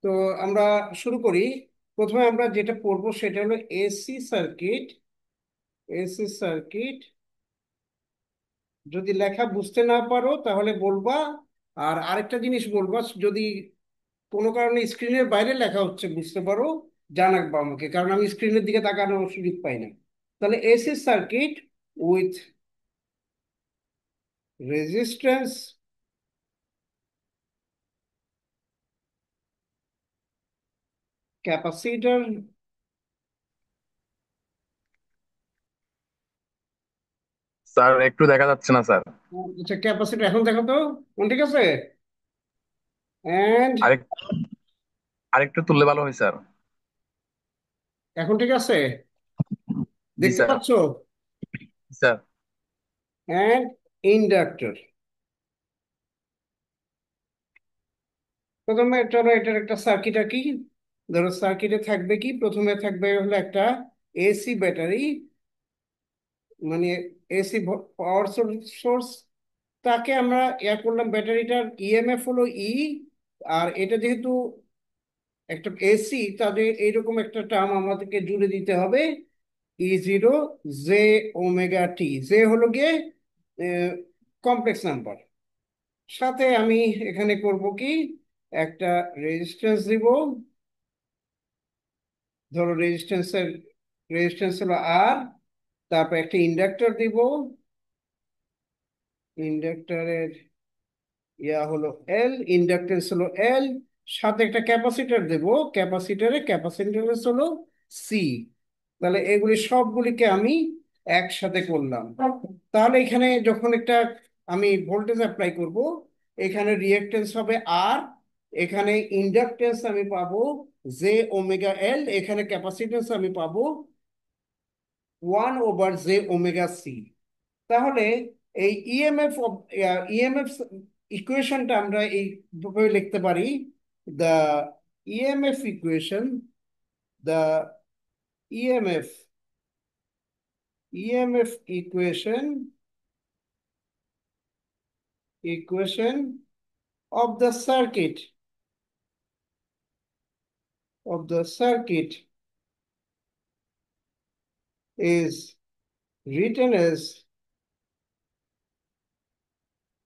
তো আমরা শুরু করি। প্রথমে আমরা যেটা পড়বো সেটা হলো এসি সার্কিট। এসি সার্কিট, যদি লেখা বুঝতে না পারো তাহলে বলবা। আর আরেকটা জিনিস বলবা, যদি কোনো কারণে স্ক্রিনের বাইরে লেখা হচ্ছে বুঝতে পারো, জানাবা আমাকে, কারণ আমি স্ক্রিনের দিকে তাকানোর সুযোগ পাই না। তাহলে AC circuit with resistance, capacitor. Sir একটু দেখা যাচ্ছে না স্যার। আচ্ছা, ক্যাপাসিটর এখন দেখো তো কোন ঠিক আছে। অ্যান্ড আরেক আরেকটু তুললে ভালো হয় স্যার। এখন ঠিক আছে, জি দেখতে স্যার। পাচ্ছ। স্যার। And inductor. প্রথমে চলো এটার একটা সার্কিট আঁকি। ধরো সার্কিটে থাকবে কি, প্রথমে থাকবে হলো একটা এসি ব্যাটারি, মানে এসি পাওয়ার সোর্স। তাকে আমরা করলাম, ব্যাটারিটার ইএমএফ হলো ই। আর এটা যেহেতু একটা এসি, তাদের এইরকম একটা টার্ম আমাদেরকে জুড়ে দিতে হবে, ই 0 জে ওমেগা টি। জে হলো গিয়ে কমপ্লেক্স নাম্বার। সাথে আমি এখানে করব কি, একটা রেজিস্ট্যান্স দিব। ধরো রেজিস্ট্যান্স হলো আর। তারপর একটা ইন্ডাক্টর দিব। ইন্ডাক্টরের হলো এল, ইন্ডাক্টেন্স হলো এল। সাথে একটা ক্যাপাসিটর দেব। ক্যাপাসিটরের হলো সি। তাহলে এগুলি সবগুলিকে আমি একসাথে করলাম। তাহলে এখানে যখন একটা আমি ভোল্টেজ অ্যাপ্লাই করব, এখানে রিঅ্যাকটেন্স হবে আর, এখানে ইন্ডাকটেন্স আমি পাবো জে ওমেগা এল, এখানে ক্যাপাসিটেন্স আমি পাবো 1/j ওমেগা সি। তাহলে এই ইএমএফ ইকুয়েশনটা আমরা এইভাবে লিখতে পারি: the EMF equation, the EMF EMF equation of the circuit is written as,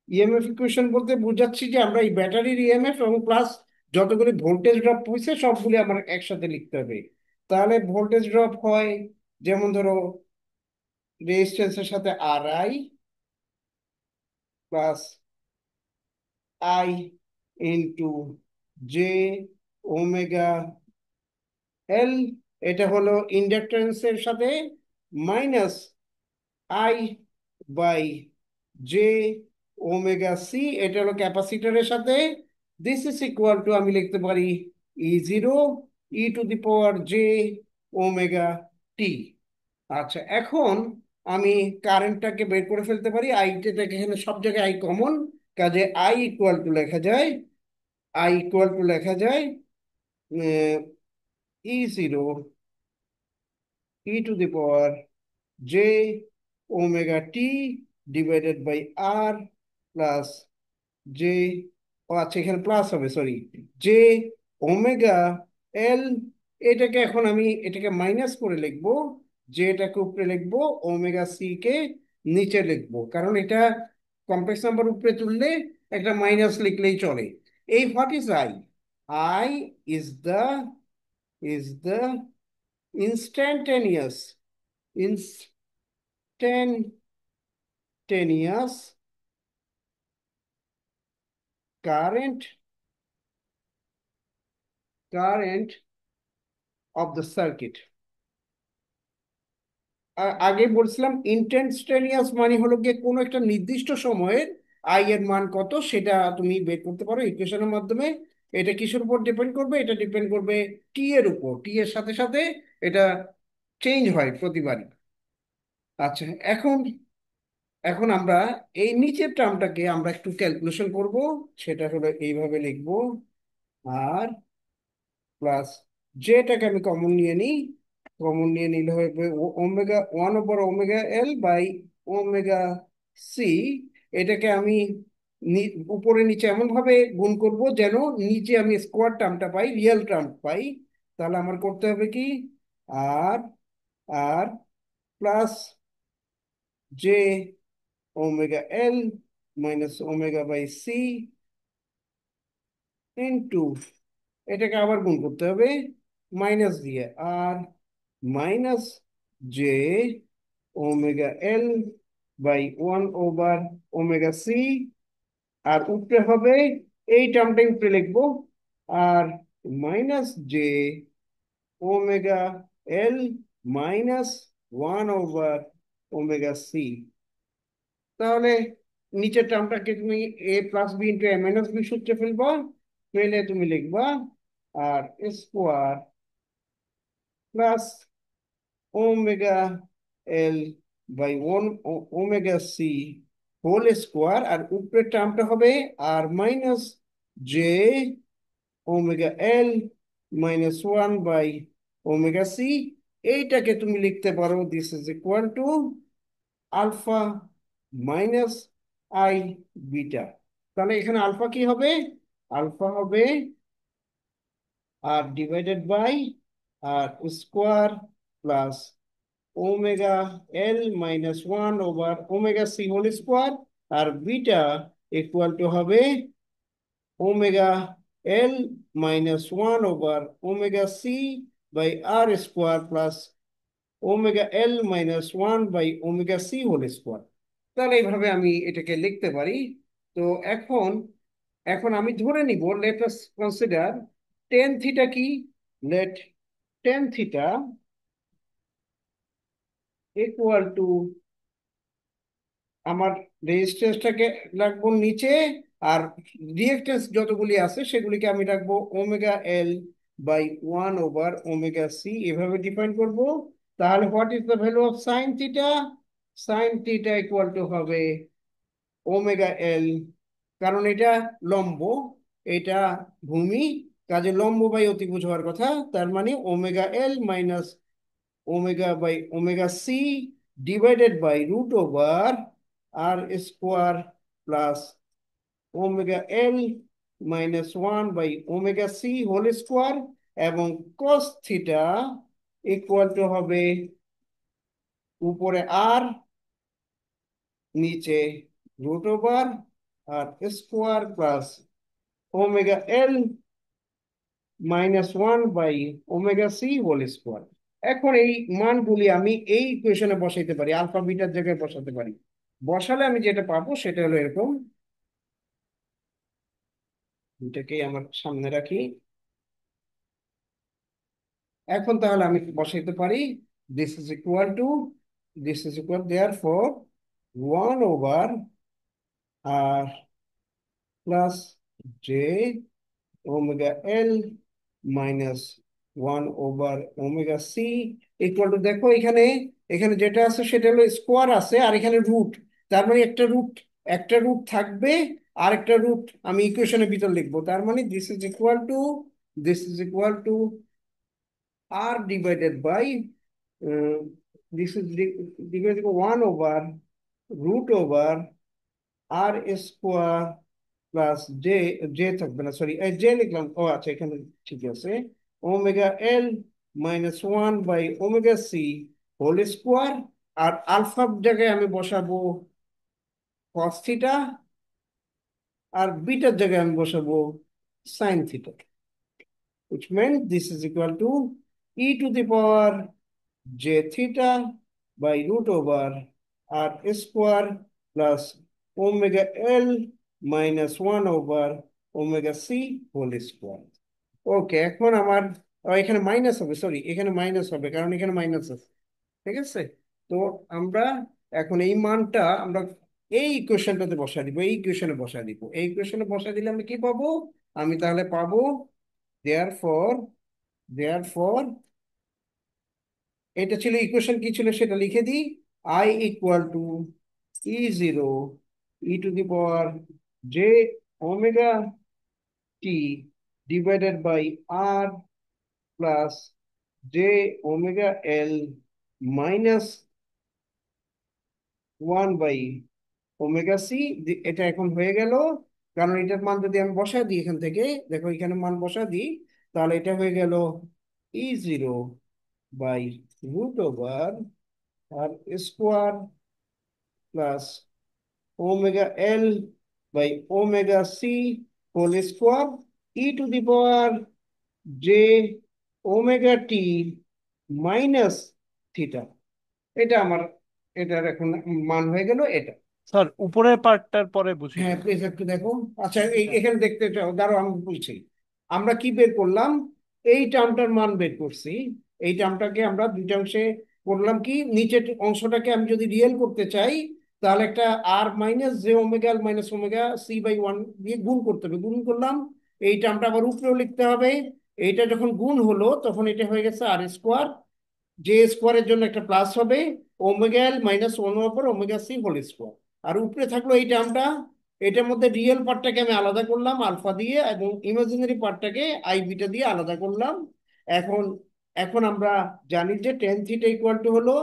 EMF equation বলতে বোঝাচ্ছি যে আমরা এই ব্যাটারির ইএমএফ এবং প্লাস যতগুলি ভোল্টেজ ড্রপ হয়েছে সবগুলি আমার একসাথে লিখতে হবে। তাহলে ভোল্টেজ ড্রপ হয়, যেমন ধরো রেজিস্ট্যান্সের সাথে R I plus I into j omega L. এটা হলো ইন্ডাকট্যান্সের সাথে minus I by j omega C. এটা হলো ক্যাপাসিটরের সাথে। দিস ইজ ইকুয়াল টু, আমি লিখতে পারি E 0 e to the power j omega t. আচ্ছা, এখন আমি কারেন্টটাকে বের করে ফেলতে পারি। আইটাকে এখানে সব জায়গায় আই কমন, কাজে আই ইকুয়াল টু লেখা যায় E 0 e to the power j omega T divided by R plus j, ও আচ্ছা এখানে প্লাস হবে, সরি, জে ওমেগা এল। এটাকে মাইনাস করে লিখবো, এটাকে উপরে লিখবো, ওমেগা সি কে নিচে লিখবো, কারণ এটা কমপ্লেক্স নাম্বার উপরে তুললে একটা মাইনাস লিখলেই চলে। এই what is I? I is the instantaneous instantaneous current current of the circuit. আগে বলছিলাম ইনস্ট্যান্টেনিয়াস মানে হলো গিয়ে কোনো একটা নির্দিষ্ট সময়ের আই এর মান কত সেটা তুমি বের করতে পারো ইকুয়েশনের মাধ্যমে। এটা কিসের উপর ডিপেন্ড করবে? এটা ডিপেন্ড করবে টি এর উপর। টি এর সাথে সাথে এটা চেঞ্জ হয় প্রতিবারই। আচ্ছা, এখন এখন আমরা এই নিচের টার্মটাকে আমরা একটু ক্যালকুলেশন করব। সেটা হলো এইভাবে লিখবো, আর প্লাস যেটাকে আমি কমন নিয়ে নিই, কমন নিয়ে নিলে হবে ওমেগা 1/ওমেগা এল বাই ওমেগা সি। এটাকে আমি উপরে নিচে এমন ভাবে গুণ করব যেন নিচে আমি স্কোয়ার টার্মটা পাই, রিয়েল টার্ম পাই। তাহলে আমার করতে হবে কি, আর R plus J omega L minus omega by C into, এটাকে আবার গুণ করতে হবে মাইনাস দিয়ে, R minus j omega L by 1/, omega C. আর উপরে হবে, এই টার্মটা উপরে লিখবো, R minus j omega L minus 1/, omega C. তাহলে নিচের টার্মটাকে তুমি A plus B into A minus B সূত্রে ফেলবা, ফেলে তুমি লিখবা R square plus omega L by 1/, omega C whole square, আর উপরের টার্মটা হবে R minus j omega L minus 1/, omega C. এইটাকে তুমি লিখতে পারো this is equal to alpha minus i beta. তাহলে এখানে আলফা কি হবে, আলফা হবে R divided by R square plus omega L minus 1/, omega C whole square, আর বিটা ইকুয়াল টু হবে omega L minus 1/, omega C by R square plus omega L minus 1/, omega C whole square. তাহলে এইভাবে আমি এটাকে লিখতে পারি। তো এখন এখন আমি ধরে নিব, let us consider tan theta কি, let tan theta equal to, আমার রেজিস্ট্যান্সটাকে রাখবো নিচে, আর রিয়েক্টেন্স যতগুলি আছে সেগুলিকে আমি রাখবো omega L by 1/, omega C, এভাবে ডিফাইন করব। তাহলে what is the value of sine theta, sine theta equal to হবে ওমেগা এল, কারণ এটা লম্ব, এটা ভূমি, কাজে লম্ব বাই অতিভুজ হওয়ার কথা। তার মানে omega L minus omega by omega C divided by √ওভার R square plus omega L minus 1/, omega C whole square, এবং কস থিটা ইকুয়াল টু হবে উপরে আর, নিচে √ওভার R square plus omega L -1/, omega C whole square. এখন এই মানগুলি আমি এই ইকুয়েশনে বসাইতে পারি, আলফা বিটার জায়গায় বসাতে পারি। বসালে আমি যেটা পাবো সেটা হলো এরকম, এটাকেই আমার সামনে রাখি। এখন তাহলে আমি বসাইতে পারি this is equal to, this is equal therefore 1/, R plus J omega L minus 1/, omega C equal to, দেখো এখানে এখানে যেটা আছে সেটা হলো স্কোয়ার আছে, আর এখানে রুট। তার মানে একটা রুট থাকবে, আর একটা রুট আমি ইকুয়েশনের ভিতর লিখবো। তার মানে this is equal to R divided by, this is divided 1/, √ওভার R square plus J, J থাকবে না, সরি জে লিখলাম, ও আচ্ছা এখানে ঠিক আছে, omega L -1/, omega C whole square, আর আলফার জায়গায় আমি বসাবো কস থিটা, আর বিটার জায়গায় আমি বসাবো sine theta, which means this is equal to e to the power j theta by √ওভার R square plus omega L -1/, omega C whole square. Okay, এখন আমার এখানে মাইনাস হবে, সরি এখানে মাইনাস হবে কারণ এখানে মাইনাস আছে। ঠিক আছে, তো আমরা এখন এই মানটা আমরা এই ইকুয়েশনটাতে বসা দিব, এই ইকুয়েশনে বসা দিব, এই ইকুয়েশনে বসা দিলে আমি কি পাবো, আমি তাহলে পাবো দেয়ার ফর, দেয়ার ফর এটা ছিল ইকুয়েশন, কি ছিল সেটা লিখে দিই, I equal to E0 e⁻, J omega T divided by R plus J omega L minus 1/, omega C, এটা এখন হয়ে গেল। কারণ এটার মান যদি আমি বসায় দিই এখান থেকে, দেখো এখানে মান বসা দিই, তাহলে এটা হয়ে গেল E0 by root over R square plus omega L by omega C whole square E to the power j omega t minus theta. এটা আমার, এটার এখন মান হয়ে গেল এটা। স্যার উপরের পার্টটার পরে হ্যাঁ বুঝিনি। প্লিজ একটু দেখো। আচ্ছা এই হ্যাঁ। এখানে দেখতে চাও, দাঁড়াও আমি বলছি। আমরা কি বের করলাম? এই টার্মটার মান বের করছি। এই টার্মটাকে আমরা দুইটা অংশে করলাম, কি নিচের অংশটাকে আমি যদি রিয়েল করতে চাই, তাহলে একটা R minus j omega minus omega C by one দিয়ে গুণ করতে হবে। গুণ করলাম, এই টার্মটা আবার উপরেও লিখতে হবে। এইটা যখন গুণ হলো তখন এটা হয়ে গেছে আর স্কোয়ার, জে স্কোয়ারের জন্য একটা প্লাস হবে, omega L minus one over omega C whole square. আর উপরে থাকলো এই টার্মটা। এটার মধ্যে রিয়েল পার্টটাকে আমি আলাদা করলাম আলফা দিয়ে, এবং ইমাজিনারি পার্টটাকে আই বিটা দিয়ে আলাদা করলাম। এখন এখন আমরা জানি যে টেন থিটা ইকুয়াল টু হলো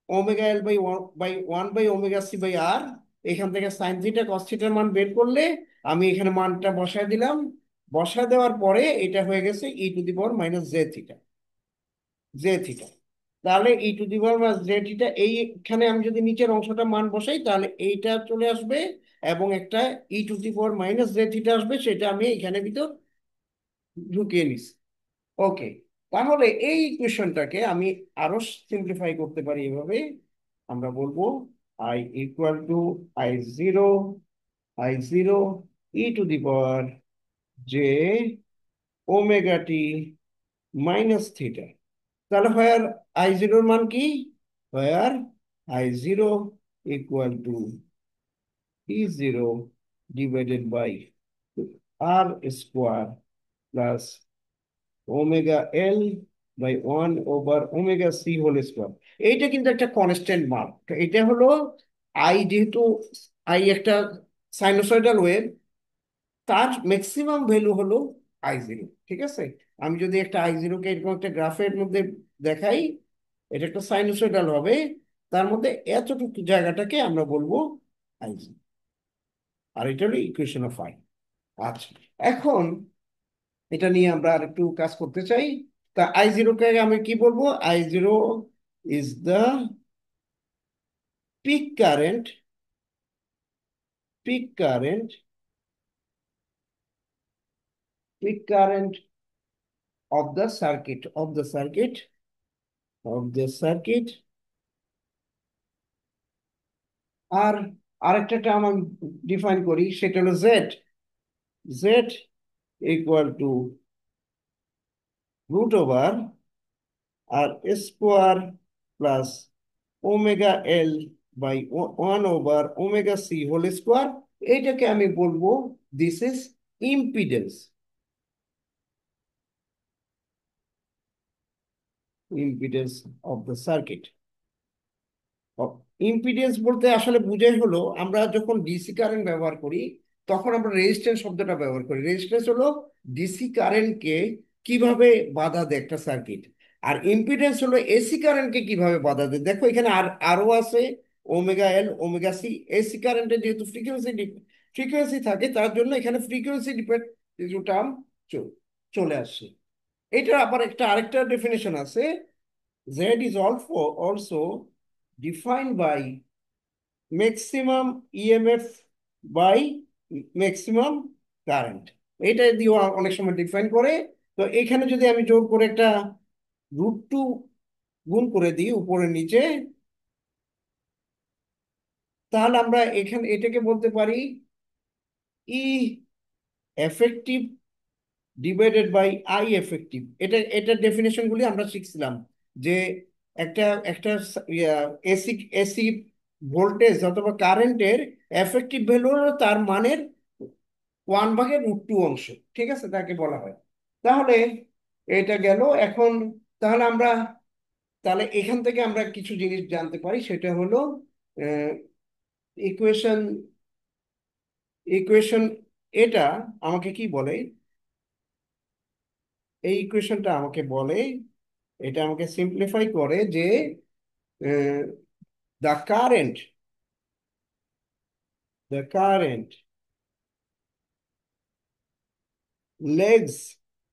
omega L by one by omega C by R. এখান থেকে সাইন থিটা কস থিটার মান বের করলে আমি এখানে মানটা বসায় দিলাম। বসায় দেওয়ার পরে এটা হয়ে গেছে E to the power minus J theta. তাহলে E to the power J theta, এইখানে আমি যদি নিচের অংশটা মান বসাই তাহলে এইটা চলে আসবে, এবং একটা E to the power minus J theta আসবে, সেটা আমি এখানে ভিতর ঢুকিয়ে নিছি। ওকে, তাহলে এই ইকুয়েশনটাকে আমি আরো সিম্পলিফাই করতে পারি এভাবে। আমরা বলবো I equal to I0 E to the power j omega t minus theta. তাহলে হোয়ার I0 এর মান কি? Where I0 equal to E0 divided by R square plus omega L by one over omega C whole square. এইটা কিন্তু একটা constant মান। তো এটা হলো আই, যেহেতু আই একটা সাইনোসয়েডাল ওয়েভ, তার ম্যাক্সিমাম ভ্যালু হলো I0। ঠিক আছে, আমি যদি একটা I0 কে এরকম একটা গ্রাফের মধ্যে দেখাই, এটা একটা সাইনোসয়েডাল হবে, তার মধ্যে এতটুকু জায়গাটাকে আমরা বলবো I0। আর এটা হলো ইকুয়েশন অফ আই। আচ্ছা, এখন এটা নিয়ে আমরা আর একটু কাজ করতে চাই। তা I0 কে আমি কি বলবো? I0 is the peak current, peak current, peak current of the circuit, of the circuit. আর আরেকটা টার্ম আমি ডিফাইন করি, সেটা হলো Z equal to root over R square plus omega L by one over omega C whole square. এইটাকে আমি বলবো this is impedance, impedance of the circuit. Impedance বলতে আসলে বুঝাই হলো, আমরা যখন ডিসি কারেন্ট ব্যবহার করি তখন আমরা রেজিস্ট্যান্স শব্দটা ব্যবহার করি। রেজিস্ট্যান্স হলো ডিসি কারেন্টকে কিভাবে বাধা দেয় একটা সার্কিট, আর ইম্পিডেন্স হলো এসি কারেন্টকে কিভাবে বাধা দেয়। দেখো এখানে আরো আছে omega L omega C. AC কারেন্টের যেহেতু ফ্রিকোয়েন্সি থাকে, তার জন্য এখানে ফ্রিকোয়েন্সি ডিপেন্ড কিছু টার্ম চলে আসে। এটা আবার আরেকটা ডেফিনেশন আছে, Z is also defined by maximum EMF by maximum current। এটা দিয়ে অনেক সময় ডিফাইন করে। তো এখানে যদি আমি জোর করে একটা √2 গুণ করে দিই উপরে নিচে, তাহলে আমরা এখানে এটাকে বলতে পারি E effective divided by I effective. এটার ডেফিনেশন গুলি আমরা শিখছিলাম, যে একটা একটা এসি এসি ভোল্টেজ অথবা কারেন্টের এফেক্টিভ ভ্যালু হলো তার মানের 1/√2 অংশ। ঠিক আছে, তাকে বলা হয়। তাহলে এটা গেল। এখন তাহলে আমরা, তাহলে এখান থেকে আমরা কিছু জিনিস জানতে পারি, সেটা হলো ইকুয়েশন ইকুয়েশন এটা আমাকে কি বলে? এই ইকুয়েশনটা আমাকে বলে, এটা আমাকে সিম্পলিফাই করে যে the current the current legs,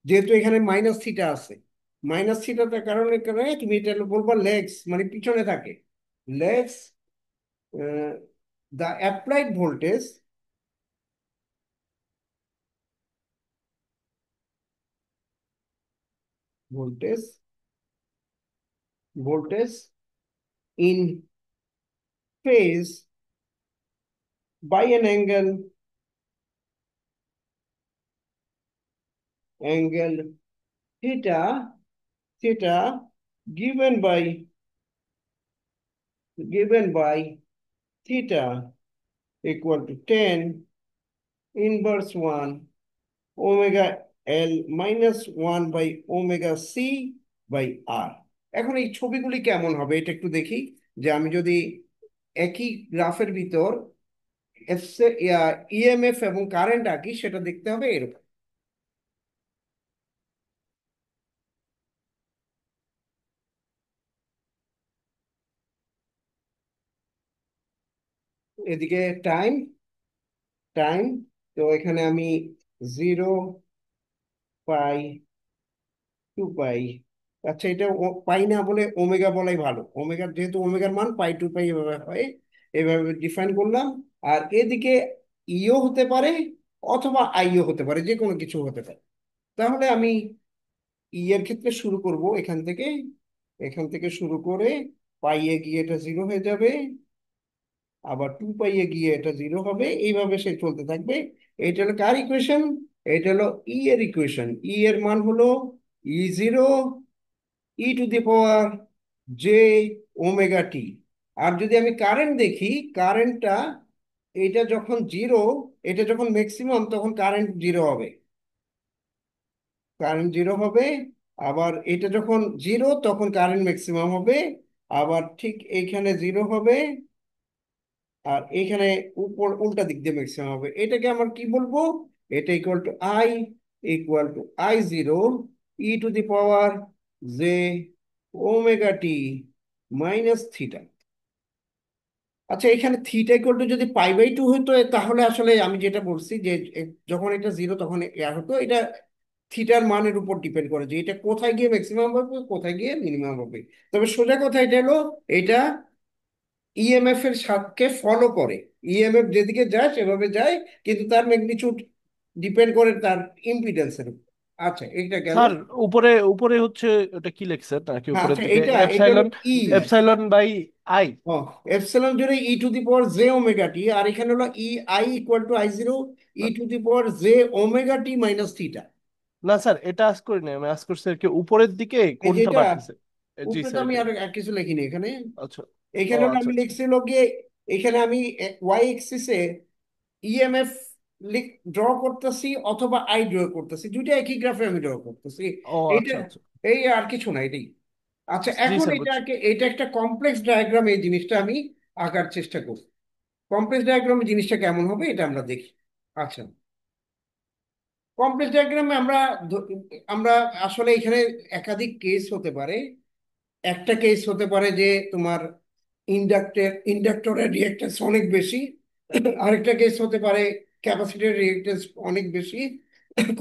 যেহেতু এখানে মাইনাস থিটা আছে, মাইনাস থিটাটার কারণে কারণে তুমি এটা বলবা লেগস মানে পিছনে থাকে, legs the applied voltage voltage in phase by an angle theta given by theta equal to tan inverse 1 omega L minus 1 by omega C by R। এখন এই ছবিগুলি কেমন হবে এটা একটু দেখি, যে আমি যদি একই গ্রাফের ভিতর ইএমএফ এবং কারেন্ট আঁকি, সেটা দেখতে হবে এরকম। এদিকে টাইম টাইম তো এখানে আমি 0 পাই 2 পাই, আচ্ছা এটা পাই না বলে ওমেগা বলাই ভালো, ওমেগা যেহেতু ওমেগার মান পাই 2 পাই এভাবে হয়, এভাবে ডিফাইন করলাম। আর এদিকে ইও হতে পারে অথবা আইও হতে পারে, যে কোনো কিছু হতে পারে। তাহলে আমি ই এর ক্ষেত্রে শুরু করব এখান থেকে শুরু করে পাইয়ে গিয়ে এটা 0 হয়ে যাবে, আবার 2 পাইয়ে গিয়ে এটা 0 হবে, এইভাবে সে চলতে থাকবে। এটা হলো কার ইকুয়েশন? এটা হলো ই এর ইকুয়েশন। ই এর মান হলো E0 e⁻ জে ওমেগা টি। আর যদি আমি কারেন্ট দেখি, কারেন্টটা এটা যখন জিরো, এটা যখন ম্যাক্সিমাম তখন কারেন্ট জিরো হবে, কারেন্ট জিরো হবে। আবার এটা যখন জিরো তখন কারেন্ট ম্যাক্সিমাম হবে, আবার ঠিক এইখানে জিরো হবে, আর এইখানে উপর উল্টা দিক দিয়ে ম্যাক্সিমাম হবে। এটাকে আমার কি বলবো? এটা equal to I0 e⁻ J omega t minus theta. আচ্ছা, এখানে থিটা ইকুয়াল টু যদি পাই/2 হতো, তাহলে আসলে আমি যেটা বলছি যে যখন এটা জিরো তখন হতো, এটা থিটার মানের উপর ডিপেন্ড করে যে এটা কোথায় গিয়ে ম্যাক্সিমাম হবে কোথায় গিয়ে মিনিমাম হবে। তবে সোজা কথা এটা হলো, এটা ইএমএফ এর সাথে ফলো করে, ইএমএফ যেদিকে যায় সেভাবে যায়, কিন্তু তার ম্যাগনিটিউড ডিপেন্ড করে তার ইম্পিডেন্সের উপর। আচ্ছা, এটা গেল। স্যার, উপরে উপরে হচ্ছে ওটা কি লিখছেন নাকি হ্যাঁ, উপরের আচ্ছা, দিকে এটা হলো epsilon? E. Epsilon by I. ও, এপসিলন জুড়ে e⁻j ওমেগা টি, আর এখানে হলো I = I0 e⁻j omega t minus theta. না স্যার, এটা আজ করি না, আমি আজ করছি আর কি উপরের দিকে এই কোনটা যেটা বাড়তেছে। জি উপরে তো স্যার, আমি এটাই। আর কিছু লিখিনি এখানে। আচ্ছা। ও এখানে হলো আচ্ছা আমি আচ্ছা। লিখছি হলো গিয়ে, এখানে আমি ওয়াই এক্সিসে ইএমএফ ড্র করতেছি অথবা আই ড্র করতেছি, দুইটা একই গ্রাফে আমি ড্র করতেছি। ও এইটা, আচ্ছা আচ্ছা। এই আর কিছু না, এটাই। আচ্ছা, জি এখন স্যার, বুঝছি। এটাকে, এটা একটা কমপ্লেক্স ডায়াগ্রাম, এই জিনিসটা আমি আঁকার চেষ্টা করি। কমপ্লেক্স ডায়াগ্রামে জিনিসটা কেমন হবে এটা আমরা দেখি। আচ্ছা, কমপ্লেক্স ডায়াগ্রামে আমরা আসলে এখানে একাধিক কেস হতে পারে। একটা কেস হতে পারে যে তোমার ইন্ডাক্টরের রিঅ্যাকট্যান্স অনেক বেশি, আরেকটা কেস হতে পারে ক্যাপাসিটরের রিঅ্যাকট্যান্স অনেক বেশি।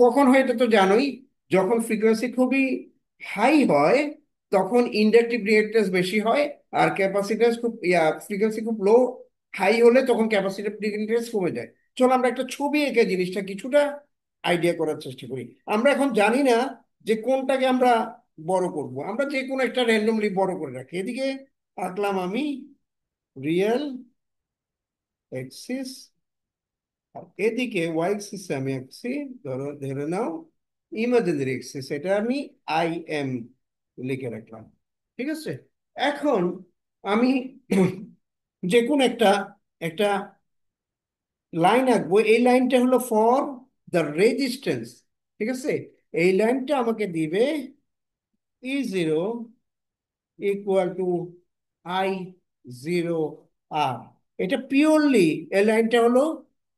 কখন হয় এটা তো জানোই, যখন ফ্রিকোয়েন্সি খুবই হাই হয় তখন ইন্ডাকটিভ রিঅ্যাকট্যান্স বেশি হয়, আর ক্যাপাসিট্যান্স খুব ফ্রিকোয়েন্সি খুব লো হাই হলে তখন ক্যাপাসিটিভ রিঅ্যাকট্যান্স কমে যায়। চলো আমরা একটা ছবি এঁকে জিনিসটা কিছুটা আইডিয়া করার চেষ্টা করি। আমরা এখন জানি না যে কোনটাকে আমরা বড় করব, আমরা যে কোনো একটা র্যান্ডমলি বড় করে রাখি। এদিকে আঁকলাম আমি রিয়েল এক্সিস, আর এদিকে ওয়াই এক্সিস আমি আঁকছি, ধরো ধরে নাও ইমাজিনারি এক্সিস, এটা আমি এম লিখে রাখলাম। ঠিক আছে, এখন আমি যে কোনো একটা একটা লাইন আঁকবো। এই লাইনটা হলো ফর দ্য রেজিস্ট্যান্স। ঠিক আছে, এই লাইনটা আমাকে দিবে E0 = I0R। এটা পিওরলি, এই লাইনটা হলো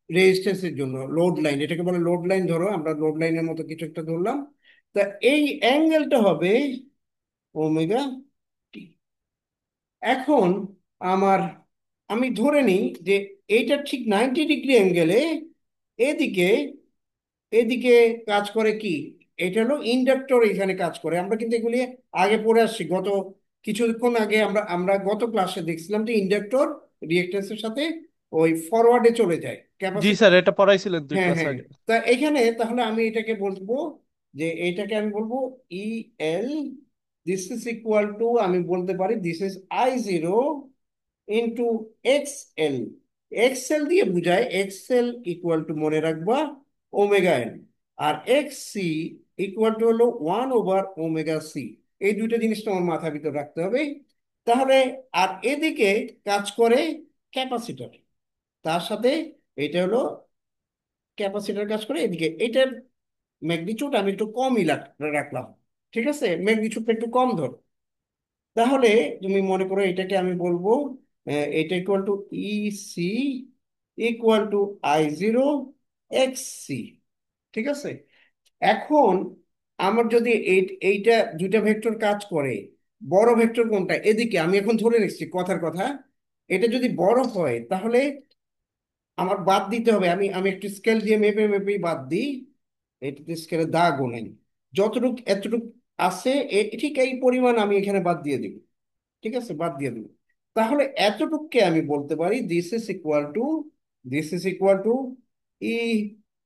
রেজিস্ট্যান্সের জন্য লোড লাইন, এটাকে বলে লোড লাইন। ধরো আমরা লোড লাইনের মতো কিছু একটা ধরলাম, তা এই অ্যাঙ্গেলটা হবে ওমেগা টি। এখন আমার আমি ধরে নিই যে এইটা ঠিক 90 ডিগ্রি অ্যাঙ্গেলে এদিকে এদিকে কাজ করে কি, এটা হলো ইন্ডাক্টর এখানে কাজ করে। আমরা কিন্তু এগুলি আগে পড়ে আসছি, গত কিছুক্ষণ আগে আমরা আমরা গত ক্লাসে দেখছিলাম যে ইন্ডাক্টর রিঅ্যাকট্যান্সের সাথে ওই ফরওয়ার্ডে চলে যায় জি ক্যাপাসিটর। স্যার, এটা পড়াইছিলেন দুই হ্যাঁ ক্লাস হ্যাঁ, আগে। তা এখানে তাহলে আমি এটাকে বলবো যে এইটাকে আমি বলবো E L, this is equal to, আমি বলতে পারি this is I0 into XL। XL দিয়ে বুঝায়, XL ইকুয়াল টু মনে রাখবা ওমেগা এল, আর XC ইকুয়াল টু হলো 1/ওমেগা C। এই দুইটা জিনিস তোমার মাথার ভিতর রাখতে হবে। তাহলে আর এদিকে কাজ করে ক্যাপাসিটর, তার সাথে এটা হলো ক্যাপাসিটর কাজ করে এদিকে। এটার ম্যাগনিটিউড আমি একটু কমই রাখলাম, ঠিক আছে, ম্যাগনিটিউডটা একটু কম ধর। তাহলে তুমি মনে করো এটাকে আমি বলবো এটা equal to EC equal to I0 XC, ঠিক আছে। এখন আমার যদি এইটা দুইটা ভেক্টর কাজ করে, বড় ভেক্টর কোনটা এদিকে, আমি এখন ধরে নিচ্ছি কথার কথা, এটা যদি বড় হয় তাহলে আমার বাদ দিতে হবে। আমি আমি একটু স্কেল দিয়ে মেপে মেপেই বাদ দিই, এটাতে স্কেলে দাগ গোনেন, যতটুক এতটুক আছে ঠিক এই পরিমাণ আমি এখানে বাদ দিয়ে দিব, ঠিক আছে, বাদ দিয়ে দিব। তাহলে এতটুককে আমি বলতে পারি দিস ইজ ইকুয়াল টু ই,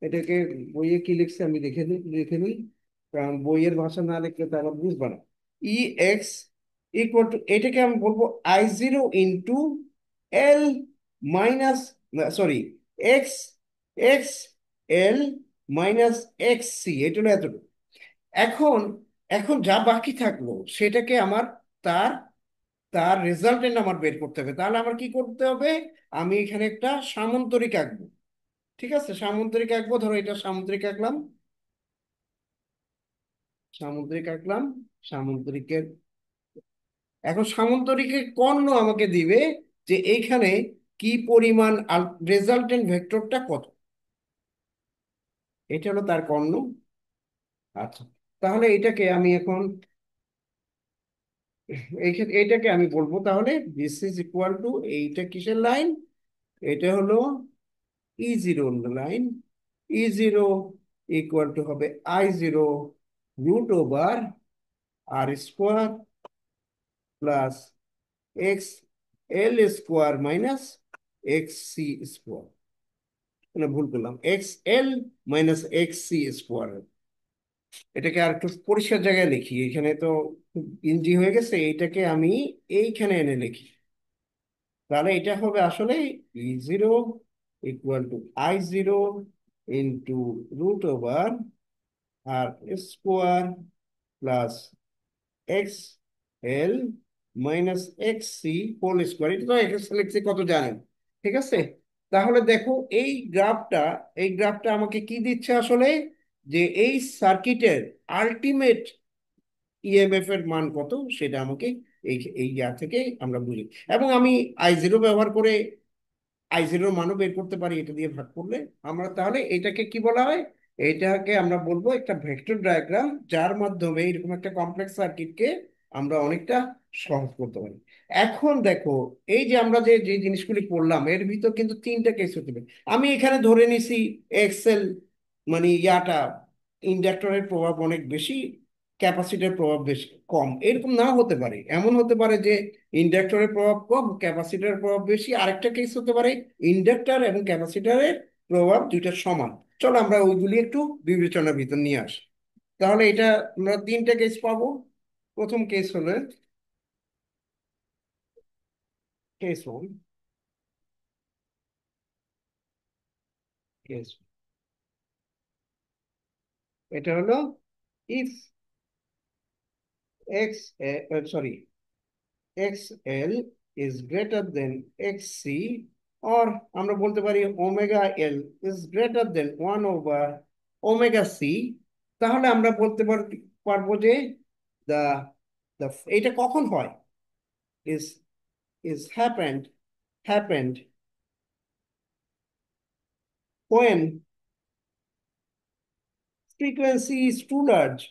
এটাকে বইয়ে কি লিখছে আমি লিখে নিই, কারণ বইয়ের ভাষা না লিখলে তো আবার বুঝবা না। Ex ইকুয়াল টু, এটাকে আমি বলবো I0 into L minus, sorry, x x L minus XC, এটা হলো এতটুকু। এখন এখন যা বাকি থাকলো সেটাকে আমার তার তার রেজাল্টেন্ট আমার বের করতে হবে। তাহলে আমার কি করতে হবে, আমি এখানে একটা সামান্তরিক আঁকবো, ঠিক আছে, সামান্তরিক আঁকবো। ধরো এটা সামান্তরিক আঁকলাম, সামান্তরিক আঁকলাম, সামান্তরিকের, এখন সামান্তরিকের কর্ণ আমাকে দিবে যে এইখানে কি পরিমাণ রেজাল্টেন্ট ভেক্টরটা কত, এটা হলো তার কর্ণ। আচ্ছা, তাহলে এটাকে আমি এখন এইটাকে আমি বলবো তাহলে দিস ইজ ইকুয়াল টু, এইটা কিসের লাইন, এটা হলো E0 line. E0 equal to হবে I0 √R² plus XL² minus XC², মানে ভুল করলাম, XL - XC²। এটাকে আর একটু পরিষ্কার জায়গায় লিখি, এখানে তো খুব ইজি হয়ে গেছে, এটাকে আমি এইখানে এনে লিখি। তাহলে এটা হবে আসলে E0 equal to I0 √R² plus XL - XC² এটা তো XL কত জানেন, ঠিক আছে। তাহলে দেখো এই গ্রাফটা আমাকে কি দিচ্ছে আসলে, যে এই সার্কিটের আলটিমেট ইএমএফ এর মান কত সেটা আমাকে এই এই ইয়া থেকে আমরা বুঝি। এবং আমি I0 ব্যবহার করে I0 মানও বের করতে পারি এটা দিয়ে ভাগ করলে। আমরা তাহলে এটাকে কি বলা হয়, এটাকে আমরা বলবো একটা ভেক্টর ডায়াগ্রাম, যার মাধ্যমে এরকম একটা কমপ্লেক্স সার্কিটকে আমরা অনেকটা সহজ করতে পারি। এখন দেখো, এই যে আমরা যে যে জিনিসগুলি পড়লাম এর ভিতর কিন্তু তিনটা কেস হতে পারে। আমি এখানে ধরে নিছি এক্সেল, মানে ইয়াটা ইন্ডাক্টরের প্রভাব অনেক বেশি, ক্যাপাসিটরের প্রভাব বেশি কম, এরকম না হতে পারে। এমন হতে পারে যে ইন্ডাক্টরের প্রভাব কম, ক্যাপাসিটরের প্রভাব বেশি। আরেকটা কেস হতে পারে ইন্ডাক্টর এবং ক্যাপাসিটরের প্রভাব দুইটা সমান। চলো আমরা ওইগুলি একটু বিবেচনার ভিতর নিয়ে আসি। তাহলে এটা আমরা তিনটা কেস পাবো। প্রথম কেস হলো কেস 1, কেস, এটা হলো if x, sorry, XL is greater than XC, or আমরা বলতে পারি omega L is greater than 1/ওমেগা C, তাহলে আমরা বলতে পারবো যে the the এটা কখন হয়, is happened when frequency is too large,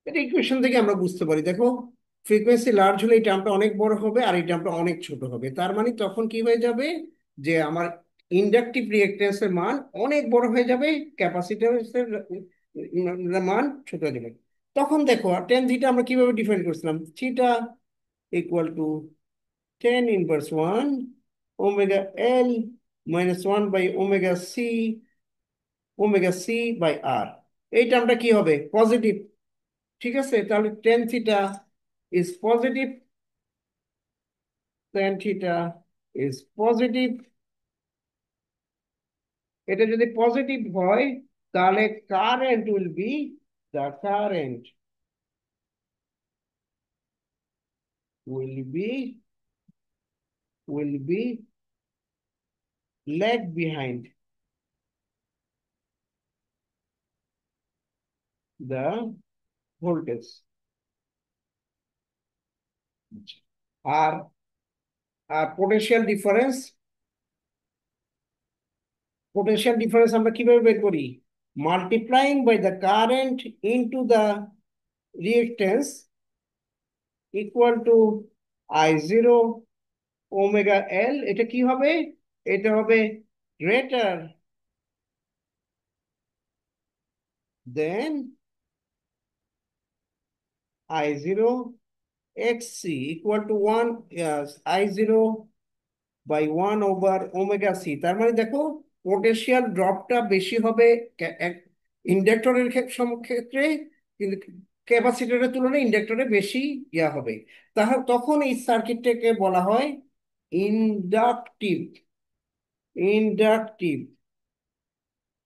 এটা ইকুয়েশন থেকে আমরা বুঝতে পারি। দেখো, ফ্রিকোয়েন্সি লার্জ হলে এই টার্মটা অনেক বড় হবে আর এই টার্মটা অনেক ছোট হবে, তার মানে তখন কি হয়ে যাবে যে আমার ইন্ডাকটিভ রিঅ্যাকট্যান্সের মান অনেক বড় হয়ে যাবে, ক্যাপাসিট্যান্সের মান ছোট হয়ে যাবে। তখন দেখো টেন থিটা আমরা কিভাবে ডিফাইন করছিলাম, theta equal to tan inverse one omega L minus one by omega C by R. এই টার্মটা কি হবে, পজিটিভ। ঠিক আছে, তাহলে tan theta is positive, tan theta is positive. এটা যদি পজিটিভ হয় তাহলে current will be, the current will be will be lag behind the voltage। আর আর পোটেনশিয়াল ডিফারেন্স আমরা কিভাবে বের করি, multiplying by the current into the reactance equal to I0 omega L. এটা কি হবে, এটা হবে greater than I0 XC equal to one, I0 by one over omega C. তার মানে দেখো পোটেনশিয়াল ড্রপটা বেশি হবে ইন্ডাক্টরের ক্ষেত্রে, কিন্তু ক্যাপাসিটরের তুলনায় ইন্ডাক্টরে বেশি ইয়া হবে। তখন এই সার্কিটটাকে বলা হয় ইন্ডাকটিভ ইন্ডাকটিভ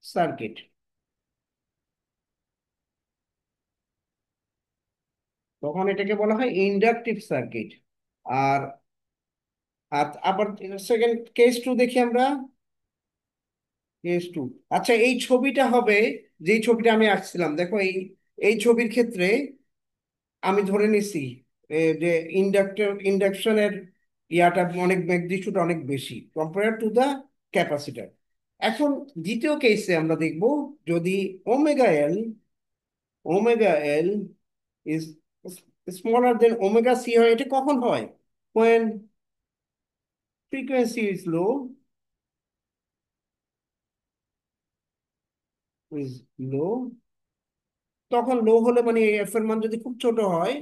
সার্কিট। তখন এটাকে বলা হয় ইন্ডাকটিভ সার্কিট। আর আবার সেকেন্ড কেস টু দেখি আমরা। কেস টু, আচ্ছা এই ছবিটা হবে, যেই ছবিটা আমি আঁকছিলাম দেখো, এই এই ছবির ক্ষেত্রে আমি ধরে নিছি যে ইন্ডাকশনের ইয়াটা অনেক ম্যাগনিটিউড অনেক বেশি কম্পেয়ার টু দা ক্যাপাসিটর। এখন দ্বিতীয় কেসে আমরা দেখব, যদি omega L omega L is smaller than omega C হয়, এটা কখন হয়, when frequency is low। তখন লো হলে মানে এফ এর মান যদি খুব ছোট হয়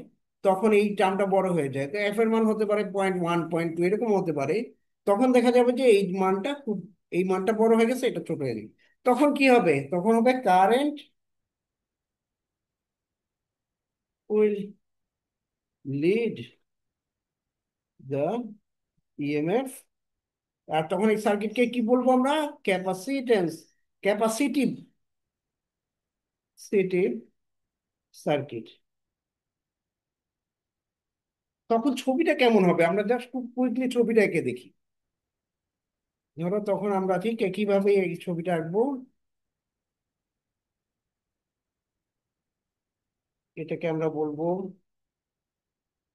তখন এই টার্মটা বড় হয়ে যায়, তো এফ এর মান হতে পারে 0.1 0.2 এরকম হতে পারে। তখন দেখা যাবে যে এই মানটা বড় হয়ে গেছে, এটা ছোট হয়ে যাবে। তখন কি হবে, তখন হবে current will lead the EMF. আর তখন এই সার্কিটকে কি বলবো আমরা, ক্যাপাসিটেন্স ক্যাপাসিটিভ সিটিভ সার্কিট। তখন ছবিটা কেমন হবে, আমরা জাস্ট খুব কুইকলি ছবিটা এঁকে দেখি। ধরো তখন আমরা ঠিক কিভাবে এই ছবিটা আঁকবো, এটাকে আমরা বলবো,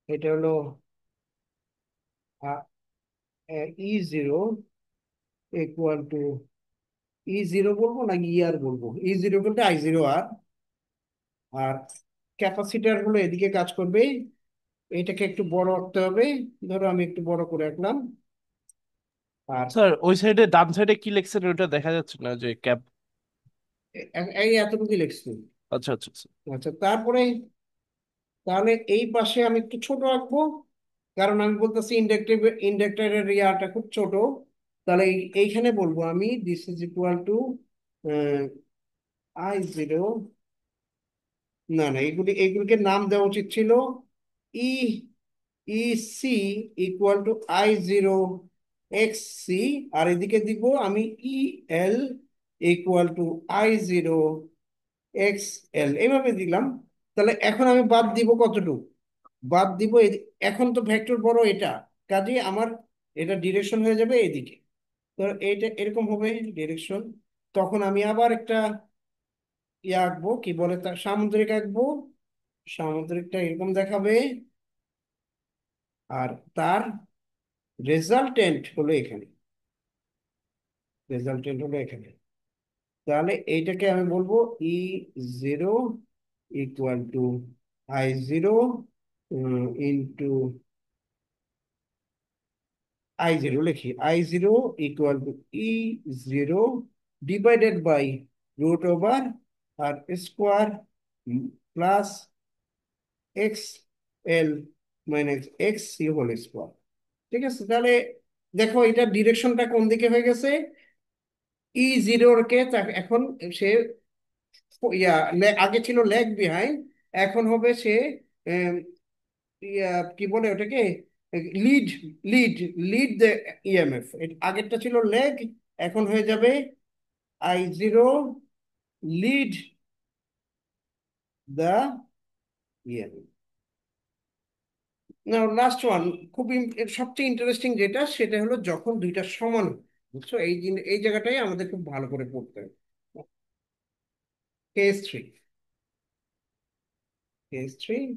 এটা হলো E0 ইকুয়াল টু, E0 বলবো না আর বলবো, E0 বলতে I0R। আর ক্যাপাসিটার হলো এদিকে কাজ করবে, এটাকে একটু বড় রাখতে হবে। ধরো আমি একটু বড় করে রাখলাম। আর স্যার ওই সাইডে ডান সাইডে কি লিখছেন ওটা দেখা যাচ্ছে না, যে ক্যাপ। এই এতটুকু লিখছি। আচ্ছা আচ্ছা আচ্ছা। আচ্ছা, তারপরে তাহলে এই পাশে আমি একটু ছোট রাখবো, কারণ আমি বলতেছি ইন্ডাক্টরের ইয়াটা খুব ছোট। তাহলে এইখানে বলবো আমি this is equal to I0, না না এইগুলিকে নাম দেওয়া উচিত ছিল E E C equal to I0 XC। আর এদিকে দিব আমি EL equal to I0 XL, এইভাবে দিলাম। তাহলে এখন আমি বাদ দিব কতটুকু, বাদ দিব এখন তো ভেক্টর বড় এটা, কাজে আমার এটা ডিরেকশন হয়ে যাবে এদিকে। তো এইটা এরকম হবে ডিরেকশন। তখন আমি আবার একটা আঁকবো, কি বলে তার, সামুদ্রিক আঁকবো। সামুদ্রিকটা এরকম দেখাবে, আর তার রেজাল্টেন্ট হলো এখানে, রেজাল্টেন্ট হলো এখানে। তাহলে এইটাকে আমি বলবো E0 equal to I0 into I0 লিখি, I0 equal to E0 divided by root over R square plus X L minus X C whole square. ঠিক আছে, তাহলে দেখো এটা ডিরেকশনটা কোন দিকে হয়ে গেছে। E0 কে এখন সে আগে ছিল লেগ বিহাইন্ড, এখন হবে সে আম, কি বলে ওটাকে, lead lead lead the EMF. আগেরটা ছিল লেগ, এখন হয়ে যাবে I0 লিড দ্য ইএমএফ। না, লাস্ট ওয়ান খুব সবচেয়ে ইন্টারেস্টিং যেটা, সেটা হলো যখন দুইটা সমান হবে। বুঝছো, এই জায়গাটাই আমাদের খুব ভালো করে পড়তে হবে। Case 3, case 3,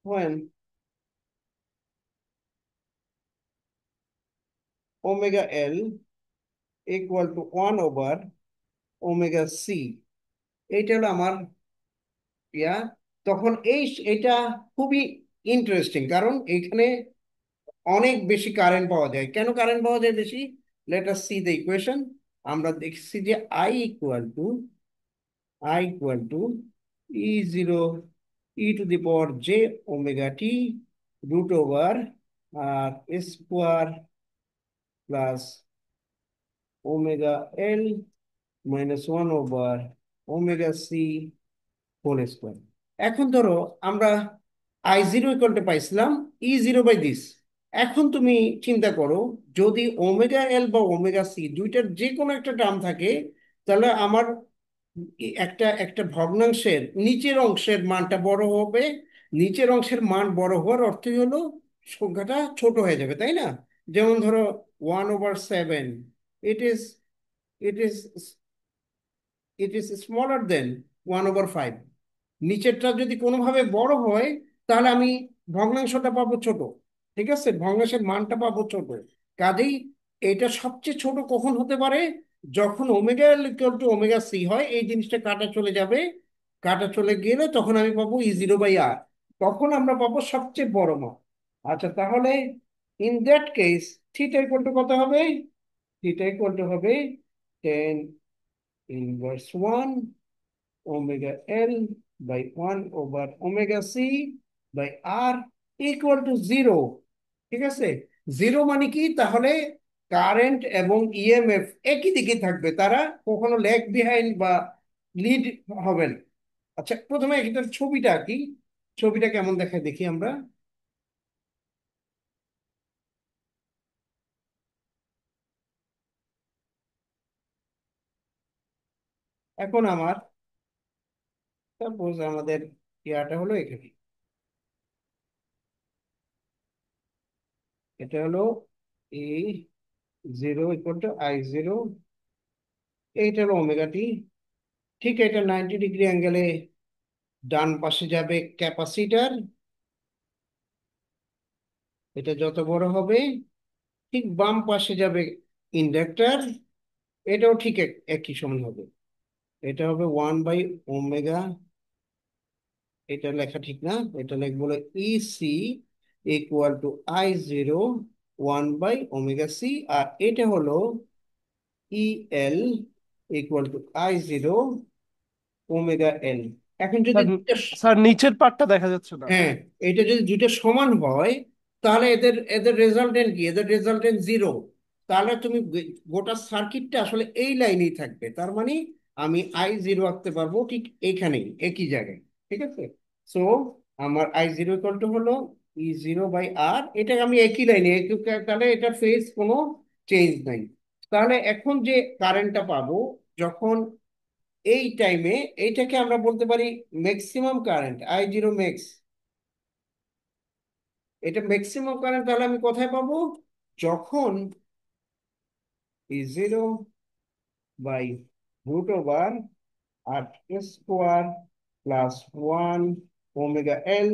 when omega L equal to 1 over omega C, এইটা হলো আমার ইয়া, তখন এটা খুবই ইন্টারেস্টিং, কারণ এইখানে অনেক বেশি কারেন্ট পাওয়া যায়। কেন কারেন্ট পাওয়া যায় বেশি? Let us see the equation. আমরা দেখছি যে I equal to E0 e to the power j omega t root over square plus omega L minus 1 over omega c whole square. এখন ধরো আমরা I0 ইকুয়াল টু পাইছিলাম E0/দিস। এখন তুমি চিন্তা করো, যদি ওমেগা এল বা ওমেগা সি দুইটার যে কোনো একটা টার্ম থাকে, তাহলে আমার একটা একটা ভগ্নাংশের নিচের অংশের মানটা বড় হবে। নিচের অংশের মান বড় হওয়ার অর্থই হলো সংখ্যাটা ছোট হয়ে যাবে, তাই না? যেমন ধরো 1/7, it is it is it is smaller দেন 1/5। নিচেরটা যদি কোনোভাবে বড় হয়, তাহলে আমি ভগ্নাংশটা পাবো ছোট। ঠিক আছে, ভগ্নাংশের মানটা পাবো ছোট। কাজেই এটা সবচেয়ে ছোট কখন হতে পারে? যখন omega equal to omega C হয়, এই জিনিসটা কাটা চলে যাবে। কাটা চলে গেলে তখন আমি পাবো E0/r, তখন আমরা পাবো সবচেয়ে বড় মান। আচ্ছা, তাহলে in that case theta equal two কত হবে? থিটা ইকুয়াল টু হবে 10 inverse 1 omega L by 1 over omega C by R equal to 0। ঠিক আছে, জিরো মানে কি তাহলে? কারেন্ট এবং ইএমএফ একই দিকে থাকবে, তারা কখনো ল্যাগ বিহাইন্ড বা লিড হবে না। আচ্ছা, প্রথমে এটার ছবিটা কি, ছবিটা কেমন দেখায় দেখি আমরা। এখন আমার সাপোজ আমাদের ইয়াটা হলো এখানে, এটা হলো E0 ইকুয়াল টু I0, এইটা হলো ওমেগা টি। ঠিক, এটা 90 ডিগ্রি অ্যাঙ্গেলে ডান পাশে যাবে ক্যাপাসিটার, এটা যত বড় হবে। ঠিক বাম পাশে যাবে ইন্ডাক্টর, এটাও ঠিক একই সমান হবে। এটা হবে 1/ওমেগা, এটা লেখা ঠিক না, এটা লিখবো হলো ইসি ইকুয়াল টু I0 1/ওমেগা সি। আর এটা হলো EL equal to I0 omega L. এখন যদি স্যার, স্যার নিচের পার্টটা দেখা যাচ্ছে না। হ্যাঁ, এটা যদি দুইটা সমান হয়, তাহলে এদের এদের রেজাল্টেন্ট কি? এদের রেজাল্টেন্ট 0। তাহলে তুমি গোটা সার্কিটটা আসলে এই লাইনেই থাকবে, তার মানে আমি I0 আঁকতে পারবো ঠিক এখানেই, একই জায়গায়। ঠিক আছে, সো আমার I0 ইকুয়াল টু হলো E0/r, এটা আমি একই লাইনে, তাহলে এটা ফেজ কোনো চেঞ্জ নাই। তাহলে এখন যে কারেন্টটা পাবো যখন এই টাইমে, এইটাকে আমরা বলতে পারি ম্যাক্সিমাম কারেন্ট, I0 ম্যাক্স। এটা ম্যাক্সিমাম কারেন্ট তাহলে আমি কোথায় পাবো? যখন E0/√ওভার R square plus 1 omega L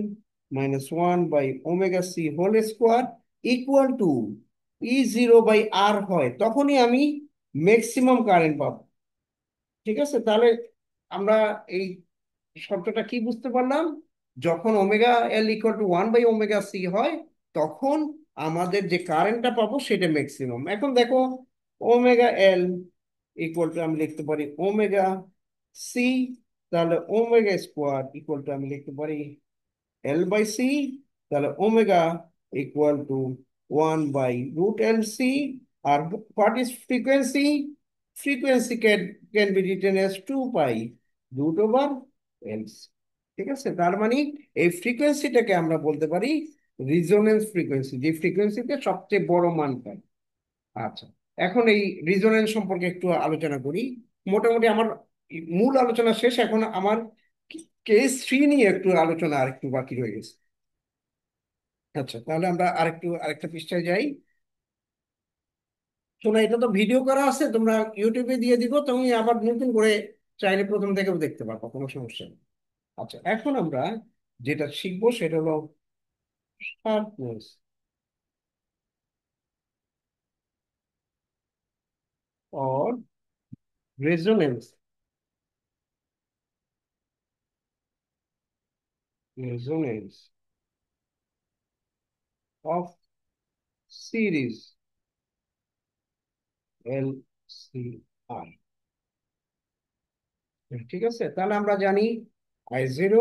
minus 1/omega C whole square equal to E0/r হয়, তখনই আমি ম্যাক্সিমাম কারেন্ট পাবো। ঠিক আছে, তাহলে আমরা এই শব্দটা কি বুঝতে পারলাম? যখন ওমেগা এল ইকুয়াল টু 1/ওমেগা সি হয়, তখন আমাদের যে কারেন্টটা পাবো সেটা ম্যাক্সিমাম। এখন দেখো, ওমেগা এল ইকুয়াল টু আমি লিখতে পারি ওমেগা সি, তাহলে ওমেগা স্কোয়ার ইকুয়াল টু আমি লিখতে পারি L/C, তাহলে ওমেগা ইকুয়াল টু 1/√LC। আর what is frequency? Frequency can be written as 2π√LC। ঠিক আছে, তার মানে এই ফ্রিকোয়েন্সিটাকে আমরা বলতে পারি রিজোনেন্স ফ্রিকোয়েন্সি, যে ফ্রিকোয়েন্সিতে সবচেয়ে বড় মান পাই। আচ্ছা, এখন এই রিজোনেন্স সম্পর্কে একটু আলোচনা করি। মোটামুটি আমার মূল আলোচনা শেষ, এখন আমার কেস 3 নিয়ে একটু আলোচনা আর একটু বাকি রয়ে গেছে। আচ্ছা, তাহলে আমরা আরেকটা পৃষ্ঠায় যাই। শোনো, এটা তো ভিডিও করা আছে, তোমরা ইউটিউবে দিয়ে দিব, তুমি আবার নতুন করে চাইলে প্রথম থেকেও দেখতে পারবো, কোনো সমস্যা নেই। আচ্ছা, এখন আমরা যেটা শিখবো সেটা হলো sharpness or resonance, resonance of series LCR। ঠিক আছে, তাহলে আমরা জানি I0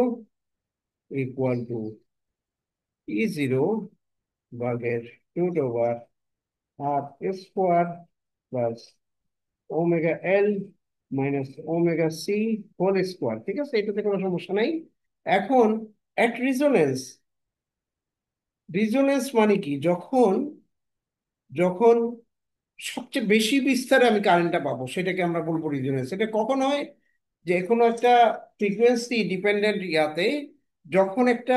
ইকুয়াল টু E0 ভাগের √R² plus omega L - omega C² ঠিক আছে, এটাতে কোনো সমস্যা নাই। এখন অ্যাট রিজোনেন্স, রিজোনেন্স মানে কি? যখন যখন সবচেয়ে বেশি বিস্তারে আমি কারেন্টটা পাবো সেটাকে আমরা বলবো রিজোনেন্স। এটা কখন হয়? যে কোনো একটা ফ্রিকোয়েন্সি ডিপেন্ডেন্ট ইয়াতে, যখন একটা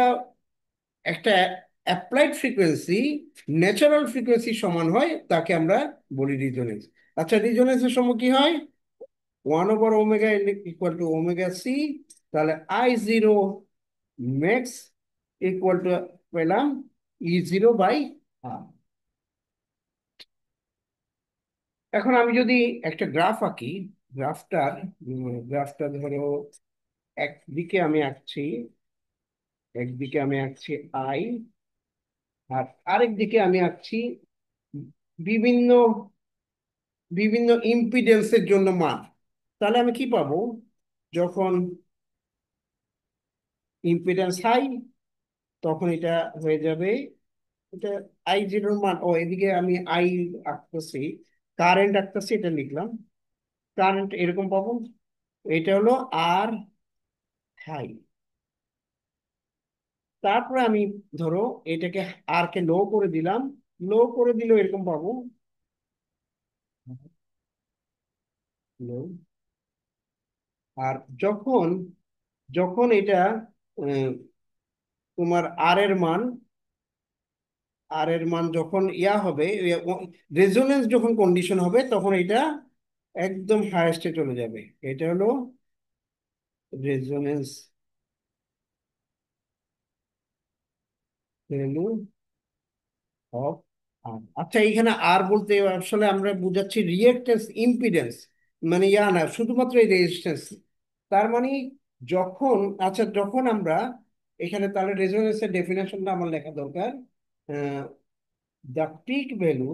একটা অ্যাপ্লাইড ফ্রিকোয়েন্সি ন্যাচারাল ফ্রিকোয়েন্সি সমান হয়, তাকে আমরা বলি রিজোনেন্স। আচ্ছা, রিজোনেন্সের সময় কি হয়? 1/ওমেগা ইকুয়াল টু ওমেগা C, তাহলে I0 ম্যাক্স ইকুয়াল টু পেলাম E0/R। এখন আমি যদি একটা গ্রাফ আঁকি, গ্রাফটার গ্রাফটা ধরো একদিকে আমি আঁকছি আই, আর আরেক দিকে আমি আঁকছি বিভিন্ন বিভিন্ন ইম্পিডেন্সের জন্য মান। তাহলে আমি কি পাবো? যখন ইম্পিডেন্স হাই, তখন এটা হয়ে যাবে, এটা I0 মান, ও এদিকে আমি আই আঁকতেছি, কারেন্ট আঁকতেছি, এটা লিখলাম কারেন্ট, এরকম পাবো। এটা হলো আর হাই। তারপরে আমি ধরো এটাকে আর কে লো করে দিলাম, লো করে দিলেও এরকম পাবো, লো। আর যখন যখন এটা আহ, তোমার আর এর মান যখন ইয়া হবে, রেজোনেন্স যখন কন্ডিশন হবে, তখন এটা একদম হায়েস্টে চলে যাবে। এটা হলো রেজোনেন্স ভ্যালু অফ আর। আচ্ছা, এইখানে আর বলতে আসলে আমরা বুঝাচ্ছি রিঅ্যাক্ট্যান্স ইম্পিডেন্স, মানে ইয়া না শুধুমাত্র এই রেজিস্ট্যান্স। তার মানে যখন, আচ্ছা যখন আমরা এখানে, তাহলে রেজোনেন্সের ডেফিনেশনটা আমার লেখা দরকার। The peak value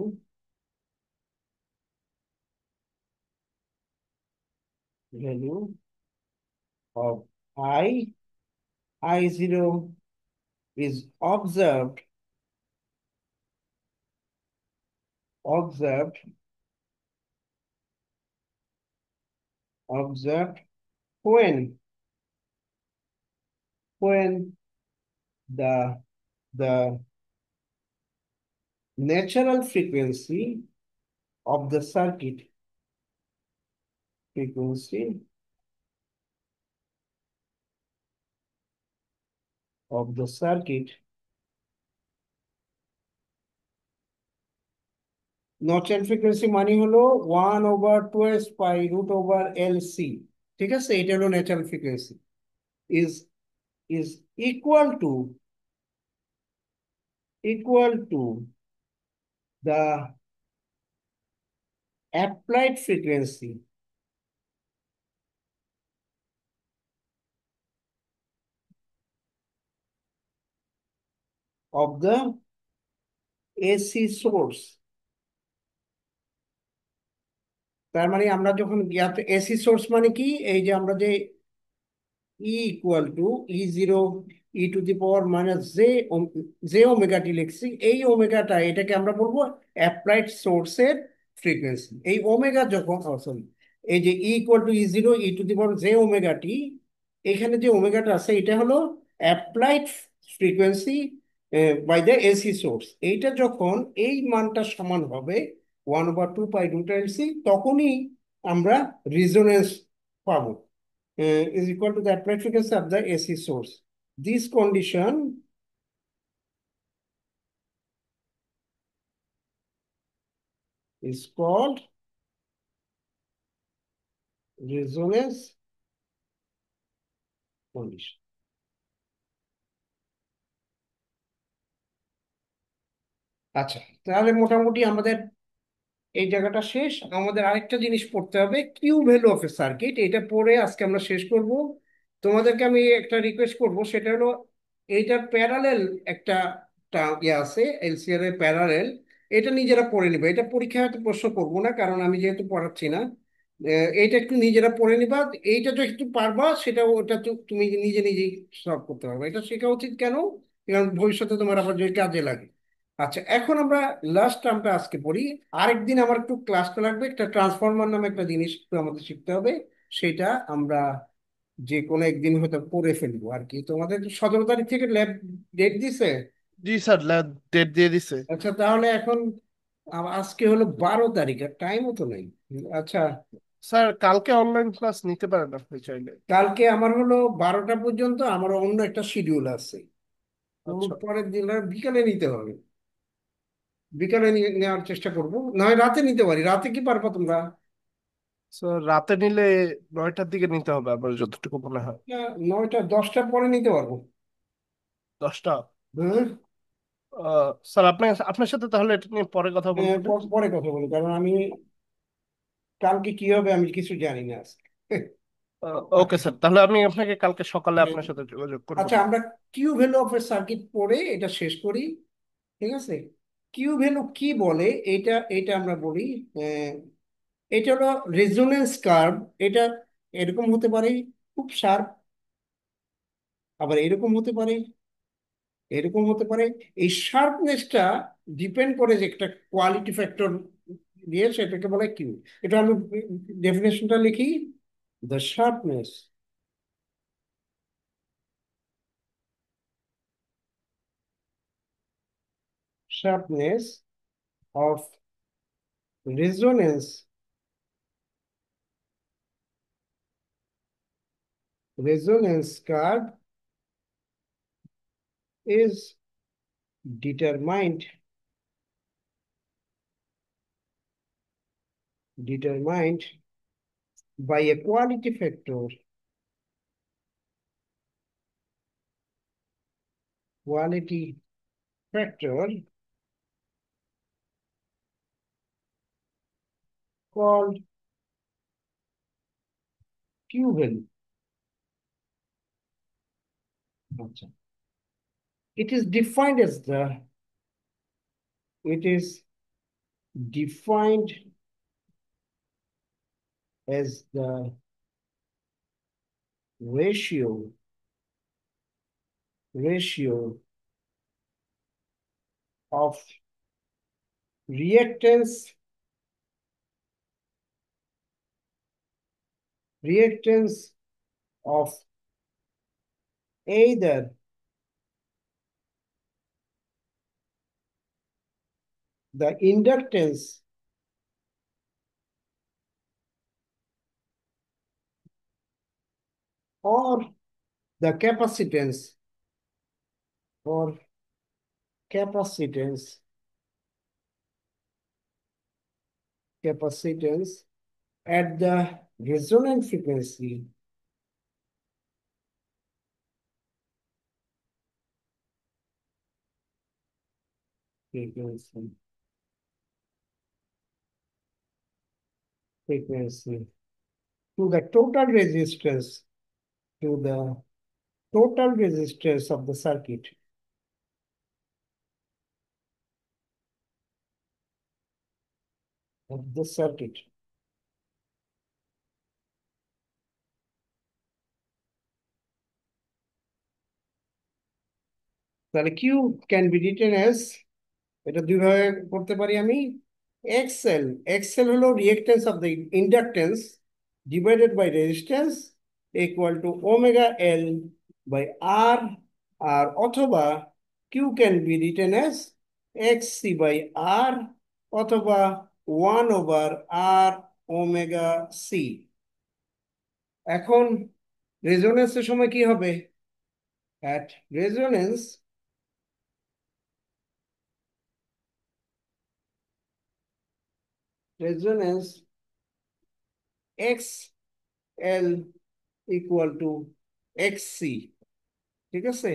of I I0 is observed observed when the the natural of the circuit frequency of the circuit natural frequency মানে হলো 1/2s π√LC। ঠিক আছে, এটা হলো natural frequency, is is equal two equal to the applied frequency of the AC source. তার মানে আমরা যখন ইয়াতে এসি সোর্স মানে কি, এই যে আমরা যে E equal to E0 e to the power minus j omega t লিখছি, এই ওমেগাটা এটাকে আমরা বলবো অ্যাপ্লাইড সোর্সের ফ্রিকোয়েন্সি। এই ওমেগা যখন সরি, এই যে E = E⁻J⁻⁷ এখানে যে ওমেগাটা আছে এটা হলো applied frequency by the AC source. এইটা যখন এই মানটা সমান হবে 1/2π√LC, তখনই আমরা রিজোনেন্স পাবো, is equal to the applied frequency of the AC source. This condition is called resonance condition. আচ্ছা, তাহলে মোটামুটি আমাদের এই জায়গাটা শেষ। আমাদের আরেকটা জিনিস পড়তে হবে, Q value of a circuit. এটা পড়ে আজকে আমরা শেষ করব। তোমাদেরকে আমি একটা রিকোয়েস্ট করব, সেটা হলো এইটার প্যারালেল একটা ইয়ে আছে, এলসিআর এর প্যারালেল, এটা নিজেরা পড়ে নিবে। এটা পরীক্ষায় হয়তো প্রশ্ন করবো না, কারণ আমি যেহেতু পড়াচ্ছি না। এইটা একটু নিজেরা পড়ে নিবা। এইটা তো একটু পারবা, সেটা ওটা তো তুমি নিজে নিজেই সলভ করতে পারবে। এটা শেখা উচিত কেন? কারণ ভবিষ্যতে তোমার আবার যদি কাজে লাগে। আচ্ছা, এখন আমরা লাস্ট টার্মটা আজকে পড়ি। আরেকদিন আমার একটু ক্লাসটা লাগবে, একটা ট্রান্সফরমার নামে একটা জিনিস একটু আমাদের শিখতে হবে। সেটা আমরা যে কোনো একদিন হয়তো পড়ে ফেলবো আর কি। তোমাদের 17 তারিখ থেকে ল্যাব ডেট দিছে? জি স্যার, ডেট দিয়ে দিছে। আচ্ছা, তাহলে এখন আজকে হলো 12 তারিখ, আর টাইমও তো নেই। আচ্ছা, স্যার কালকে অনলাইন ক্লাস নিতে পারেন আপনি চাইলে। কালকে আমার হলো 12টা পর্যন্ত, আমার অন্য একটা শিডিউল আছে। আচ্ছা পরের দিন আর বিকালে নিতে হবে। বিকালে নেওয়ার চেষ্টা করবো, নয় রাতে নিতে পারি। রাতে কি পারবো তোমরা? স্যার, রাতে নিলে 9টার দিকে নিতে হবে আমার যতটুকু মনে হয়। 9টা 10টার পরে নিতে পারবো। 10টা? হ্যাঁ। স্যার আপনার আপনার সাথে তাহলে এটা নিয়ে পরে কথা বলবো না? পরে কথা বলি, কারণ আমি কালকে কি হবে আমি কিছু জানি না আজকে। ওকে আচ্ছা। স্যার, তাহলে আমি আপনাকে কালকে সকালে হ্যাঁ। আপনার সাথে যোগাযোগ করবো। আচ্ছা, আমরা Q value of a circuit পড়ে এটা শেষ করি, ঠিক আছে? কিউ ভ্যালু কি বলে, এটা এটা আমরা বলি, আহ, এটা হলো রেজোনেন্স কার্ভ। এটা এরকম হতে পারে, খুব শার্প, আবার এরকম হতে পারে, এরকম হতে পারে। এই শার্পনেসটা ডিপেন্ড করে যে একটা কোয়ালিটি ফ্যাক্টর দিয়ে, সেটাকে বলে কিউ। এটা আমি ডেফিনেশনটা লিখি, the sharpness of resonance curve is determined determined by a quality factor called Q value. আচ্ছা, it is defined as the it is defined as the ratio of reactance reactance of either the inductance or the or capacitance capacitance at the resonant frequency frequency to the to the total resistance of the circuit. of the circuit. তাহলে Q can be written as, এটা দুইভাবে করতে পারি আমি। XL, XL হলো reactance of the inductance divided by resistance equal to omega L by R. আর অথবা Q can be written as X C by R, অথবা 1/r ওমেগা সি। এখন রেজোনেন্সের সময় কি হবে? At resonance, resonance X L equal to X C, ঠিক আছে?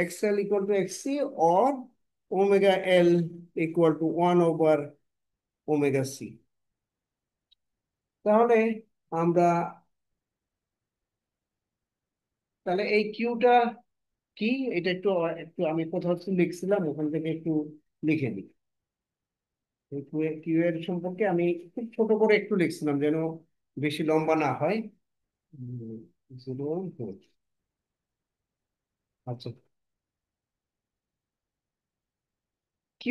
X L equal to X C or omega L equal to 1/ওমেগা C. তাহলে আমরা, তাহলে এই কিউটা কি, এটা একটু একটু আমি কোথাও একটু লিখছিলাম, ওখান থেকে একটু লিখে নিই। কিউ এর সম্পর্কে আমি খুব ছোট করে একটু লিখছিলাম যেন বেশি লম্বা না হয়। 0.4। আচ্ছা, Q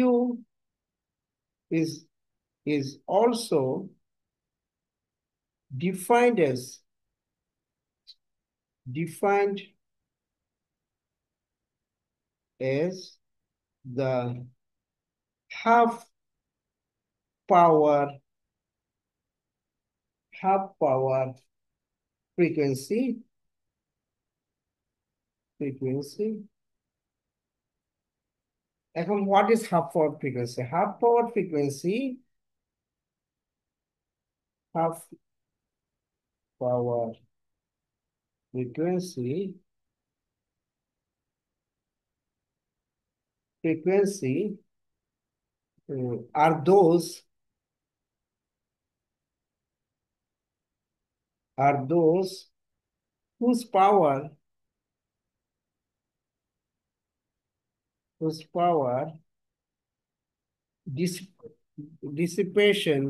is also defined as, defined as the half power, half power frequency, frequency। এখন what is half power frequency? Half power frequency, half power frequency, frequency are those, are those whose power, whose power dis dissipation,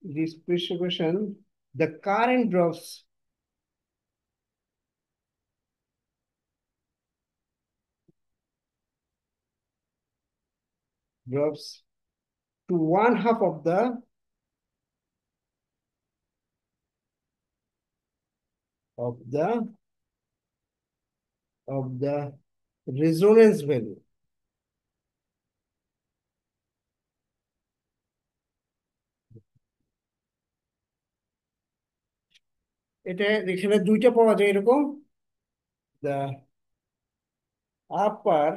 dissipation, the current drops, drops to one half of the, of the, of the resonance value। এটা এখানে দুইটা পাওয়া যায় এরকম, the upper,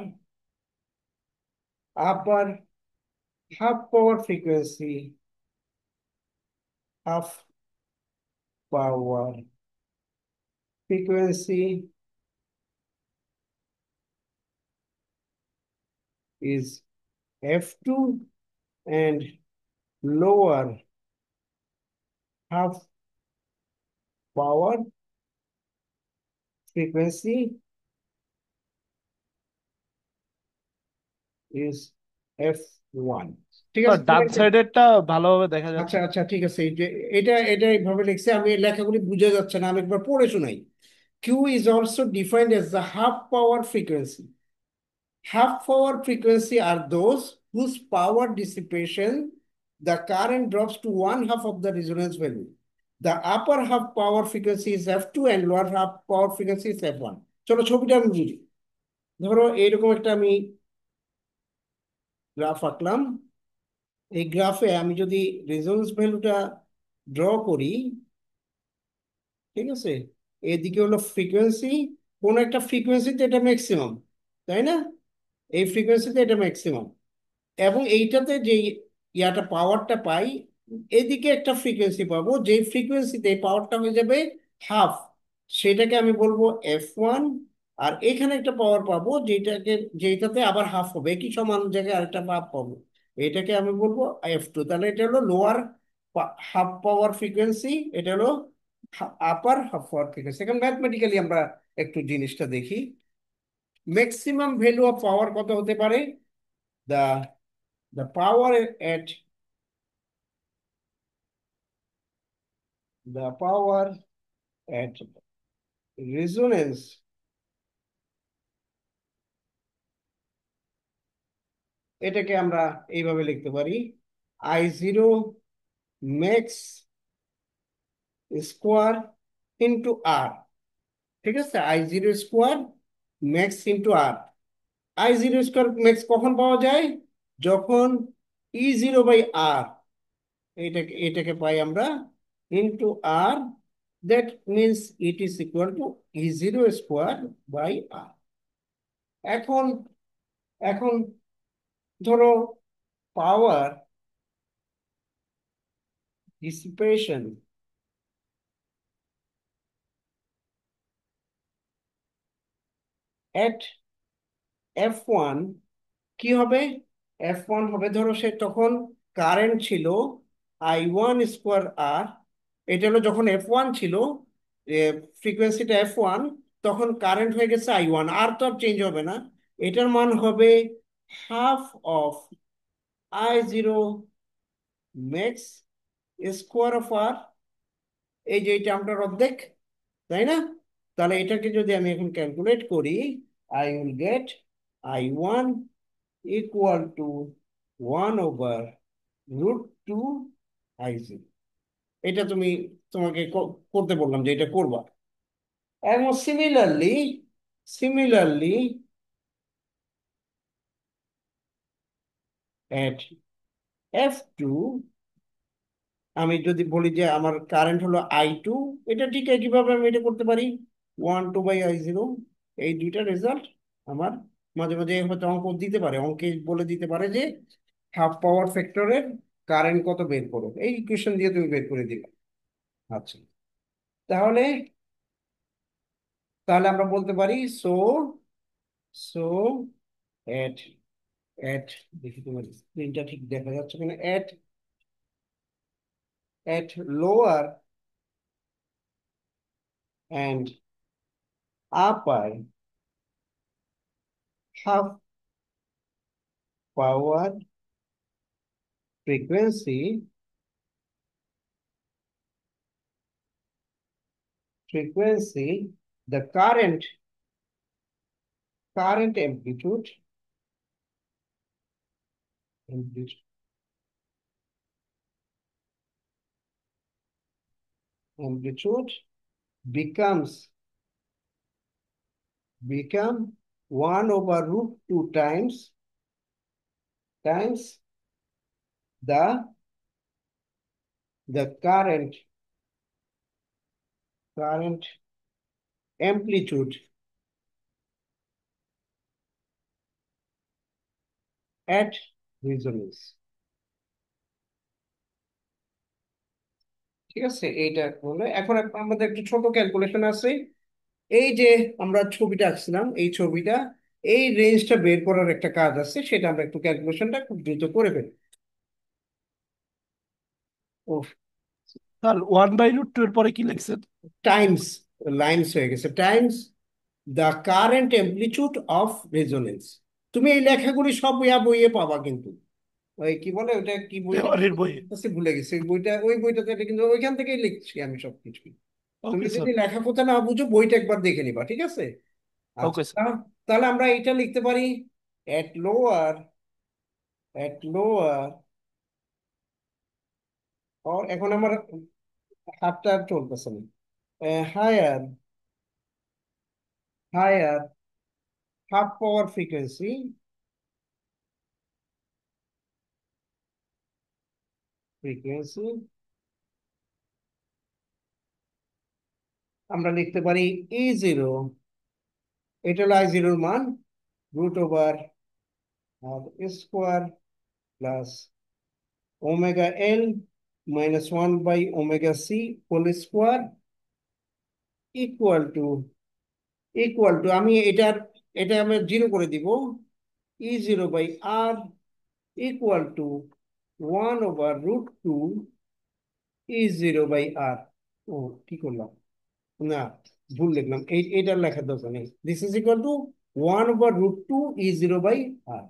upper half power frequency, half power frequency is F2, and lower half power frequency is F1। ঠিক আছে, ডান পড়েছেন? সাইডেরটা ভালোভাবে দেখা আচ্ছা যাচ্ছে। আচ্ছা, ঠিক আছে, এই যে এটা এটা এইভাবে লিখছে, আমি লেখাগুলি বুঝে যাচ্ছে না, আমি একবার পড়ে শোনাই। Q is also defined as the half power frequency. Half power frequency are those whose power dissipation, the current drops to one half of the resonance value. The upper half power frequency is F2 and lower half power frequency is F1। চলো ছবিটা আমি বুঝি। ধরো এইরকম একটা আমি graph আঁকলাম। এই গ্রাফে আমি যদি রেজোন্যান্স ভ্যালুটা ড্র করি, ঠিক আছে, এদিকে হলো ফ্রিকোয়েন্সি, কোন একটা ফ্রিকোয়েন্সিতে এটা ম্যাক্সিমাম, তাই না? এই ফ্রিকোয়েন্সিতে এটা ম্যাক্সিমাম, এবং এইটাতে যে ইয়াটা পাওয়ারটা পাই, এদিকে একটা ফ্রিকোয়েন্সি পাবো, যেই ফ্রিকোয়েন্সিতে এই পাওয়ারটা হয়ে যাবে হাফ, সেটাকে আমি বলবো F1। আর এখানে একটা পাওয়ার পাবো যেটাকে, যেটাতে আবার হাফ হবে, একই সমান জায়গায় আরেকটা হাফ পাবো, এটাকে আমি বলবো F2। তাহলে এটা হলো লোয়ার হাফ পাওয়ার ফ্রিকোয়েন্সি, এটা হলো আপার হাফ পাওয়ার ফ্রিকোয়েন্সি। এখন ম্যাথমেটিক্যালি আমরা একটু জিনিসটা দেখি। ম্যাক্সিমাম ভ্যালু অফ পাওয়ার কত হতে পারে? the the power at the power at resonance, এটাকে আমরা এইভাবে লিখতে পারি I0 max স্কোয়ার ইন্টু আর। ঠিক আছে, I0 square max into R. I0 square max কখন পাওয়া যায়? যখন E0/R, এটাকে এটাকে পাই আমরা into R, that means it is equal to E0 square by R. এখন এখন ধরো পাওয়ার ডিসিপেশন এট F1 কি হবে? F1 হবে, ধরো সে তখন কারেন্ট ছিল I1 স্কোয়ার আর। এটা হলো যখন F1 ছিল, ফ্রিকোয়েন্সিটা F1, তখন কারেন্ট হয়ে গেছে I1, আর তো আর চেঞ্জ হবে না। এটার মান হবে half of I0 max square of R. এই যে এটা আমরা অর্ধেক, তাই না? তাহলে এটাকে যদি আমি এখন ক্যালকুলেট করি, I will get I1 equal to 1/√2 I0। এটা তোমাকে করতে বললাম যে এটা করবা। এবং সিমিলারলি এট F2 আমি যদি বলি যে আমার কারেন্ট হলো I2, এটা ঠিক একইভাবে আমি এটা করতে পারি 1/2/I0। এই দুইটা রেজাল্ট আমার মাঝে মাঝে হয়তো অঙ্ক দিতে পারে, অঙ্কে বলে দিতে পারে যে হাফ পাওয়ার ফ্যাক্টরের কারেন্ট কত বের করো, এই ইকুয়েশন দিয়ে তুমি বের করে দিবে। আচ্ছা, তাহলে তাহলে আমরা বলতে পারি সো সো এট এট দেখি তোমার স্ক্রিনটা ঠিক দেখা যাচ্ছে কিনা। At lower and upper half power frequency frequency the current amplitude amplitude becomes become 1/√2 times the current amplitude at resonance। ঠিক আছে, এইটা হলো। এখন আমাদের একটা ছোট ক্যালকুলেশন আছে। এই যে আমরা ছবিটা আঁকছিলাম, এই ছবিটা, এই রেঞ্জটা বের করার একটা কাজ আছে, সেটা আমরা একটু ক্যালকুলেশনটা খুব দ্রুত করে ফেলি। ও, স্যার 1/√2 এর পরে কি লিখছেন? টাইমস, লাইন্স হয়ে গেছে, Times the current amplitude of resonance. তুমি এই লেখাগুলি সব বইয়ে পাবা কিন্তু। ওই কি বলে ওটা, কি বইটা তেওয়ারির বইয়ে। কাছে ভুলে গেছি, ওই বইটা, ওই বইটাতে এটা কিন্তু ওইখান থেকেই লিখছি আমি সবকিছু। তুমি ওকে যদি স্যার। লেখা কথা না বুঝো, বইটা একবার দেখে নিবা, ঠিক আছে? আচ্ছা, ওকে স্যার। তাহলে আমরা এটা লিখতে পারি এট লোয়ার এট লোয়ার আর এখন আমার হাতটা আর চলতেছে না। Higher higher half power frequency আমরা লিখতে পারি E0, এটা হলো I0 মান, √R square plus ω L - 1/ωc whole square equal to আমি এটা আমি জিরো করে দিব, E0/R ইকুয়াল টু 1/√2 E0/R। ও, কি করলাম? না, ভুল লিখলাম, এইটার লেখার দরকার নেই। This is equal two 1/√2 E0/R।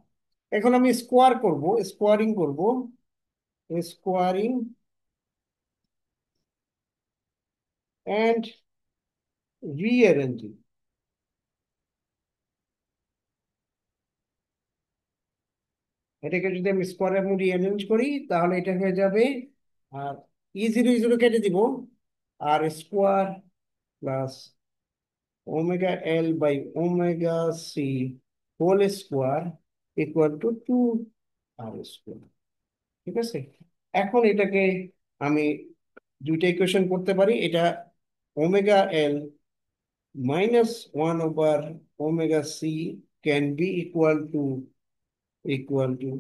এখন আমি স্কোয়ার করব, স্কোয়ারিং করব, স্কোয়ারিং অ্যান্ড রিঅ্যারেঞ্জিং। এটাকে যদি আমি স্কোয়ার এবং রিঅ্যারেঞ্জ করি তাহলে এটা হয়ে যাবে, আর জিরো জিরো কেটে দিব, R square plus omega L by omega C whole square equal to 2 R square. ঠিক আছে, এখন এটাকে আমি দুইটা ইকুয়েশন করতে পারি। এটা ওমেগা এল -1/ওমেগা C can be equal to equal to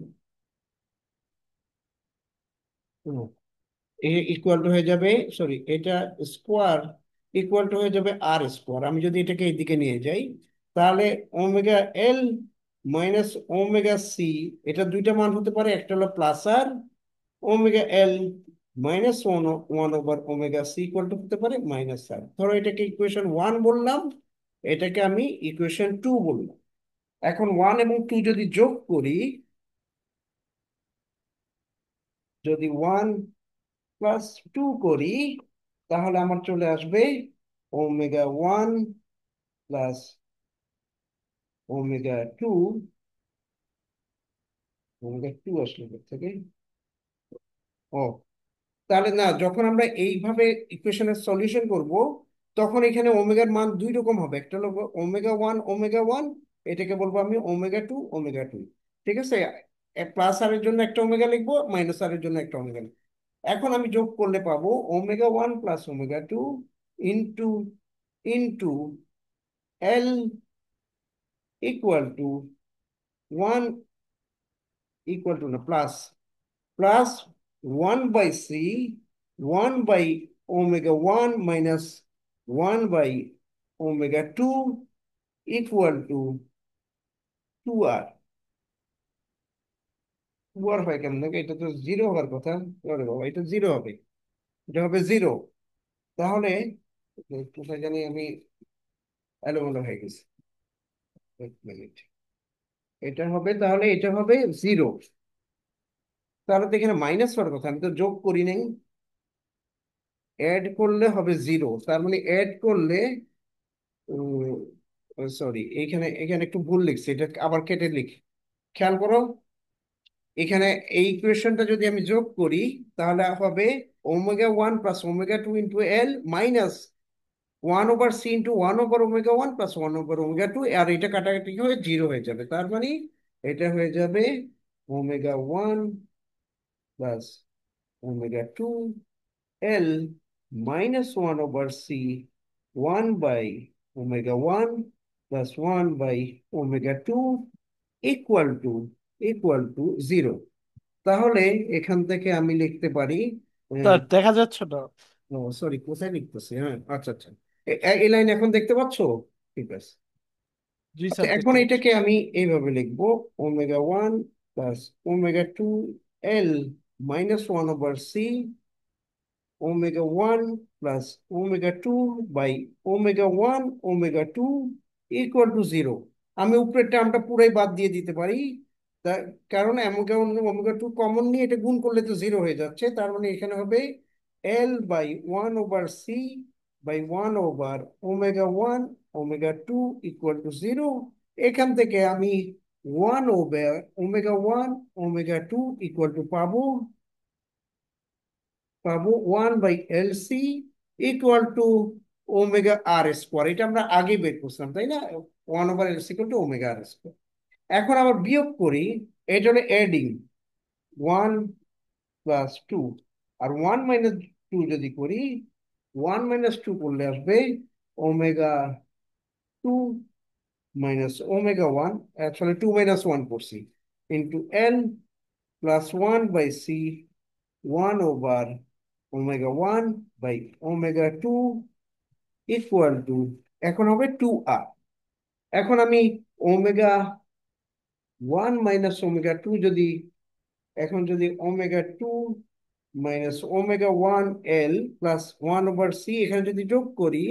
হয়ে যাবে, সরি, এটা স্কোয়ার ইকুয়াল টু হয়ে যাবে আর স্কোয়ার। আমি যদি এটাকে এইদিকে নিয়ে যাই তাহলে ওমেগা এল ওমেগা সি, এটা দুইটা মান হতে পারে, একটা হলো প্লাস আর, ওমেগা এল -1/ওমেগা সি ইকুয়াল টু হতে পারে মাইনাস আর। ধরো এটাকে ইকুয়েশন 1 বললাম, এটাকে আমি ইকুয়েশন 2 বললাম। এখন 1 এবং 2 যদি যোগ করি, যদি 1 + 2 করি তাহলে আমার চলে আসবে ওমেগা 1 প্লাস ওমেগা 2। ওমেগা 2 আসলে কোথা থেকে? ও, তাহলে না, যখন আমরা এইভাবে ইকুয়েশনের সলিউশন করব তখন এখানে ওমেগার মান দুই রকম হবে, একটা হলো ওমেগা 1, এটাকে বলবো আমি ওমেগা 2। ঠিক আছে, প্লাস আর এর জন্য একটা ওমেগা লিখবো, মাইনাস আর এর জন্য একটা ওমেগা লিখবো। এখন আমি যোগ করলে পাবো omega 1 plus omega 2 into into L equal to 1, equal to না, প্লাস প্লাস 1/c, 1/ওমেগা 1 মাইনাস 1/ওমেগা 2 ইকুয়াল টু 2r। 2r হয় কেমন দেখে? এটা তো জিরো হওয়ার কথা। আরে বাবা, এটা জিরো হবে, এটা হবে জিরো। তাহলে কোথায় জানি আমি এলোমেলো হয়ে গেছি, এক মিনিট। এটা হবে, তাহলে এটা হবে জিরো। তাহলে তো এখানে মাইনাস হওয়ার কথা, আমি তো যোগ করি নাই। অ্যাড করলে হবে জিরো, তার মানে অ্যাড করলে, সরি, এইখানে এখানে একটু ভুল লিখছি, এটা আবার কেটে লিখি। খেয়াল করো, এখানে এই ইকুয়েশনটা যদি আমি যোগ করি তাহলে হবে omega 1 plus omega 2 into L minus 1/c into 1/ওমেগা 1 plus 1/ওমেগা 2, আর এটা কাটাকাটি হয়ে জিরো হয়ে যাবে। তার মানে এটা হয়ে যাবে omega 1 plus omega 2 L -1/c 1/ওমেগা 1 প্লাস 1/ওমেগা 2 ইকুয়াল টু জিরো। তাহলে এখান থেকে আমি লিখতে পারি, স্যার দেখা যাচ্ছে না। ও সরি, কোথায় লিখতেছি, হ্যাঁ আচ্ছা আচ্ছা, এই লাইন এখন দেখতে পাচ্ছো? ঠিক আছে। জি আচ্ছা, স্যার, এখন দেখতে পাচ্ছি। এটাকে আমি এইভাবে লিখবো, omega 1 plus omega 2 L -1/c omega 1 plus omega 2 by omega 1 omega 2 equal to zero. আমি উপরের টার্মটা পুরাই বাদ দিয়ে দিতে পারি, তার কারণ ওমেগা 2 কমন নিয়ে এটা গুণ করলে তো জিরো হয়ে যাচ্ছে। তার মানে এখানে হবে L/1/c বাই 1/ওমেগা 1 ওমেগা 2 ইকুয়াল টু জিরো। এখান থেকে আমি 1/ওমেগা 1 ওমেগা 2 ইকুয়াল টু পাবো পাবো 1/LC equal to omega r²। এটা আমরা আগে বের করছিলাম, তাই না? 1/LC equal to omega r²। এখন আবার বিয়োগ করি, এটা হলো এডিং, 1 + 2, আর 1 - 2 যদি করি, 1 - 2 করলে আসবে ওমেগা 2 মাইনাস ওমেগা 1, আসলে 2 - 1 করছি, ইন্টু এল প্লাস 1/c 1/ওমেগা 1 বাই ওমেগা 2 ইকুয়াল টু, এখন হবে 2r। এখন আমি ওমেগা 1 মাইনাস ওমেগা 2 যদি, এখন যদি ওমেগা 2 মাইনাস ওমেগা 1 এল প্লাস 1/c এখানে যদি যোগ করি,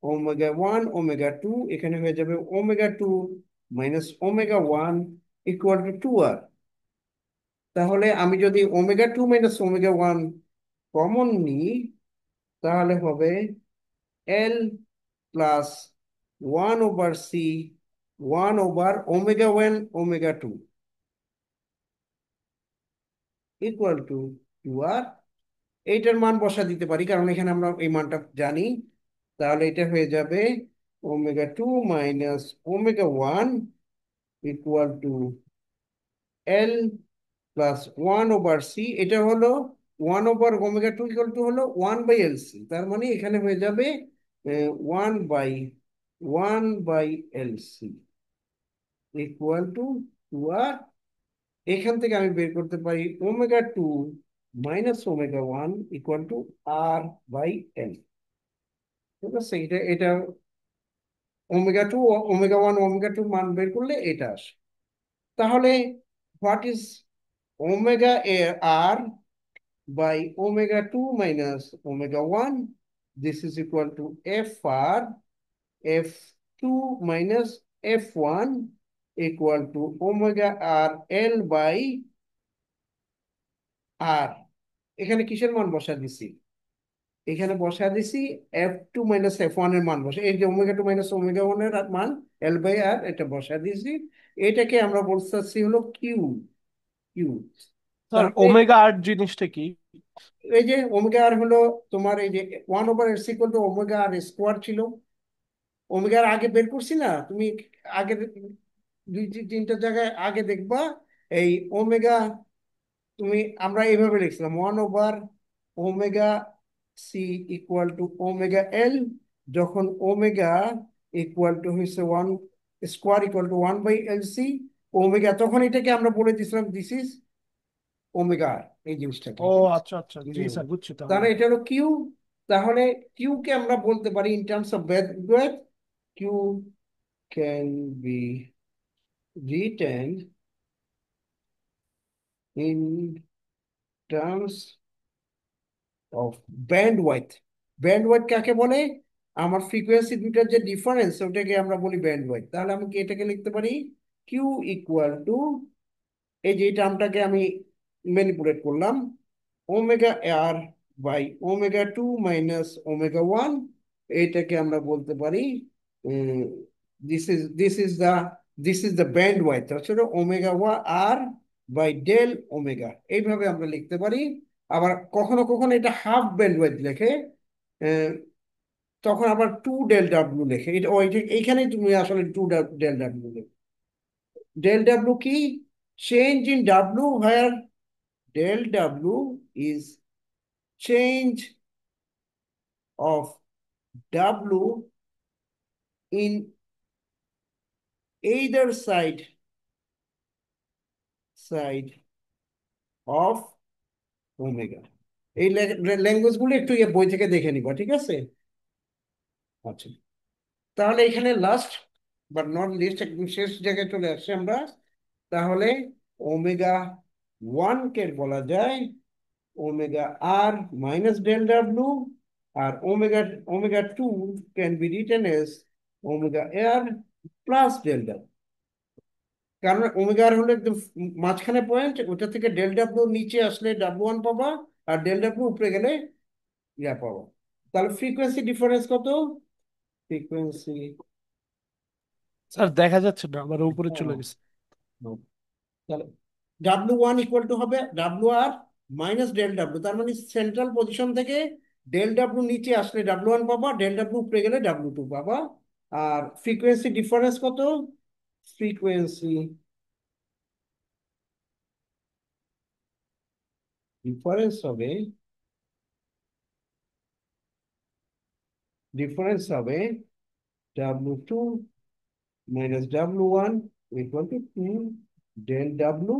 ওমেগা 1 ওমেগা 2 এখানে হয়ে যাবে omega 2 minus omega 1 equal to 2r। তাহলে আমি যদি ω2 - ω1 কমন নিই, তাহলে হবে L+1/c 1/ω1 ω2 ইকুয়াল টু 2r। এইটার মান বসা দিতে পারি কারণ এখানে আমরা এই মানটা জানি। তাহলে এটা হয়ে যাবে ω2 - ω1 ইকুয়াল টু L+1/c। এটা হলো 1/ω2 ইকুয়াল টু হলো 1/LC। তার মানে এখানে হয়ে যাবে 1/1/LC ইকুয়াল টু 2r। এখান থেকে আমি বের করতে পারি ω2 - ω1 ইকুয়াল টু R/L। ঠিক আছে, এটা ω2 ω1 ω2 মান বের করলে এটা আসে। তাহলে what is omega R by ω2 - ω1? This is equal to FR F2 - F1 equal to omega r L by R। এখানে কিসের মান বসা দিছি? এখানে বসা দিছি F2 - F1 এর মান বসে, এই যে ω2 - ω1 এর মান L/R এটা বসা দিছি। এটাকে আমরা বলতেছি হলো কিউ। কিউ। স্যার তাহলে ওমেগা আট জিনিসটা কি? এই যে ওমেগা আর হলো তোমার এই যে 1/s=ω² ছিল। ওমেগার আগে বের করছি না তুমি? আগে তিনটা জায়গায় আগে দেখবা এই ওমেগা। তুমি আমরা এইভাবে লিখছিলাম 1/ω(c) = ω(L), যখন ওমেগা ইকুয়াল টু হয়েছে 1² = 1/LC ওমেগা, তখন এটাকে আমরা বলে দিছিলাম দিস ইজ ওমেগা, এই জিনিসটাকে। ও আচ্ছা আচ্ছা, জি হুম। স্যার, বুঝছি তাহলে। তাহলে এটা হলো কিউ। তাহলে কিউ কে আমরা বলতে পারি in terms of bandwidth. Q can be written in terms of bandwidth। Bandwidth কাকে বলে? আমার ফ্রিকোয়েন্সি দুটার যে ডিফারেন্স ওটাকে আমরা বলি ব্যান্ডউইথ। তাহলে আমি কি এটাকে লিখতে পারি কিউ ইকুয়াল টু, এই যে এই টার্মটাকে আমি ম্যানিপুলেট করলাম, ওমেগা আর বাই ω2 - ω1। এইটাকে আমরা বলতে পারি দিস ইজ দ্য ব্যান্ডউইথ আসলে ω আর/ডেল ওমেগা। এইভাবে আমরা লিখতে পারি। আবার কখনো কখনো এটা হাফ ব্যান্ডউইথ লেখে, আহ, তখন আবার 2 del W লেখে। এটা এইখানেই তুমি আসলে 2 del W লেখো। ডেল ডাব্লু কি? Change in W, where del W is change of W in either side of omega. এই ল্যাঙ্গুয়েজ গুলো একটু বই থেকে দেখে নিবা, ঠিক আছে? আচ্ছা, তাহলে এখানে লাস্ট বাট নট লিস্ট, একদম শেষ জায়গায় চলে আসছে আমরা। তাহলে ω1 কে বলা যায় ω r - del W, আর ω2 can be written as ω r+del W। কারণ ওমেগা হলো একদম মাঝখানে পয়েন্ট, ওটা থেকে del W নিচে আসলে W1 পাবা, আর del W উপরে গেলে ইয়া পাবা। তাহলে ফ্রিকোয়েন্সি ডিফারেন্স কত? ফ্রিকোয়েন্সি, স্যার দেখা যাচ্ছে না, আমার উপরে চলে গেছে। তাহলে W1 ইকুয়াল টু হবে WR - del W। তার মানে সেন্ট্রাল পজিশন থেকে del W নিচে আসলে W1 পাবা, del W উপরে গেলে W2 পাবা। আর ফ্রিকোয়েন্সি ডিফারেন্স কত? ফ্রিকোয়েন্সি ডিফারেন্স হবে W2 - W1 equal to 2 del W।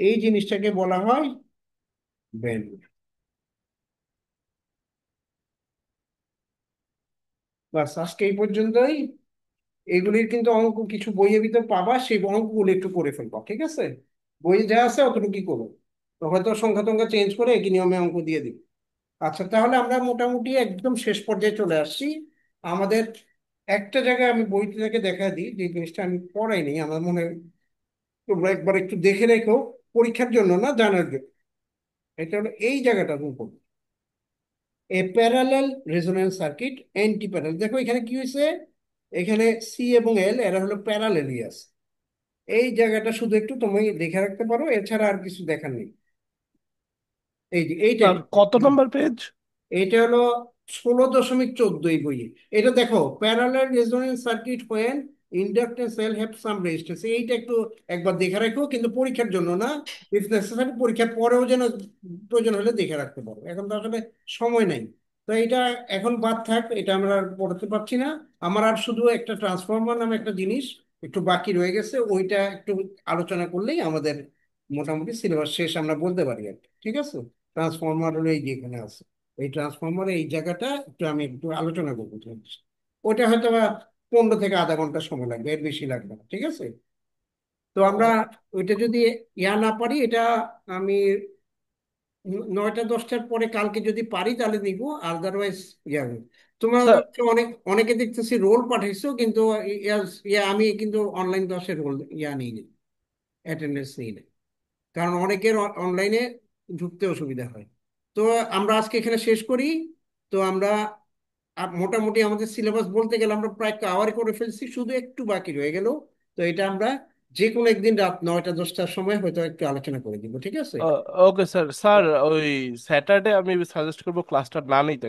এই জিনিসটাকে বলা হয় ব্যান্ডউইথ। বাস আজকে এই পর্যন্তই। এগুলির কিন্তু অঙ্ক কিছু বইয়ের ভিতর পাবা, সেই অঙ্কগুলো একটু করে ফেলবা, ঠিক আছে? বইয়ে যা আছে অতটুকুই করো, তো হয়তো সংখ্যা টংখ্যা চেঞ্জ করে একই নিয়মে অঙ্ক দিয়ে দিই। আচ্ছা, তাহলে আমরা মোটামুটি একদম শেষ পর্যায়ে চলে আসছি। আমাদের একটা জায়গায় আমি বইটা থেকে দেখা দিই, যে জিনিসটা আমি পড়াইনি আমার মনে হয়, তোমরা একবার একটু দেখে রেখো, পরীক্ষার জন্য না, জানার জন্য। এটা হলো এই জায়গাটা উপর, এ parallel resonance circuit, anti parallel. দেখো এখানে কি হয়েছে, এখানে সি এবং এল এরা হলো প্যারালেলিয়াস। এই জায়গাটা শুধু একটু তুমি দেখে রাখতে পারো, এছাড়া আর কিছু দেখার নেই। এই যে এইটা স্যার একটু, কত নম্বর পেজ? এটা হলো 16.14 এই বইয়ে। এটা দেখো, parallel resonance circuit when inductor cell have some resistance, এইটা একটু একবার দেখে রাখো, কিন্তু পরীক্ষার জন্য না, ইফ নেসেসারি পরীক্ষার পরেও যেন প্রয়োজন হলে দেখে রাখতে পারো। এখন তো আসলে সময় নাই, তো এটা এখন বাদ থাক, এটা আমরা আর পড়তে পারছি না। আমার আর শুধু একটা ট্রান্সফরমার নামে একটা জিনিস একটু বাকি রয়ে গেছে, ওইটা একটু আলোচনা করলেই আমাদের মোটামুটি সিলেবাস শেষ আমরা বলতে পারি আর কি। ঠিক আছে, ট্রান্সফরমার হলো এই যে এখানে আছে, এই ট্রান্সফরমারের এই জায়গাটা একটু আমি একটু আলোচনা করবো তোমার সাথে। ওটা হয়তো বা 15 থেকে আধা ঘন্টা সময় লাগবে, এর বেশি লাগবে না। ঠিক আছে, তো আমরা ওইটা যদি ইয়া না পারি, এটা আমি 9টা 10টার পরে কালকে যদি পারি তাহলে নিবো, আদারওয়াইজ ইয়া হবে। তোমরা স্যার হচ্ছে অনেক অনেকে দেখতেছি রোল পাঠাইছো, কিন্তু আমি কিন্তু অনলাইন ক্লাসের রোল ইয়া নিই, অ্যাটেন্ডেন্স নিই না, কারণ অনেকের অনলাইনে ঢুকতে অসুবিধা হয়। তো আমরা আজকে এখানে শেষ করি। তো আমরা মোটামুটি আমাদের সিলেবাস বলতে গেলে আমরা প্রায় কাভার করে ফেলছি, শুধু একটু বাকি রয়ে গেল। তো এটা আমরা যে কোনো একদিন রাত 9টা 10টার সময় হয়তো একটু আলোচনা করে দিব। ঠিক আছে। Okay sir. স্যার ওই স্যাটারডে আমি সাজেস্ট করবো ক্লাসটা না নিতে।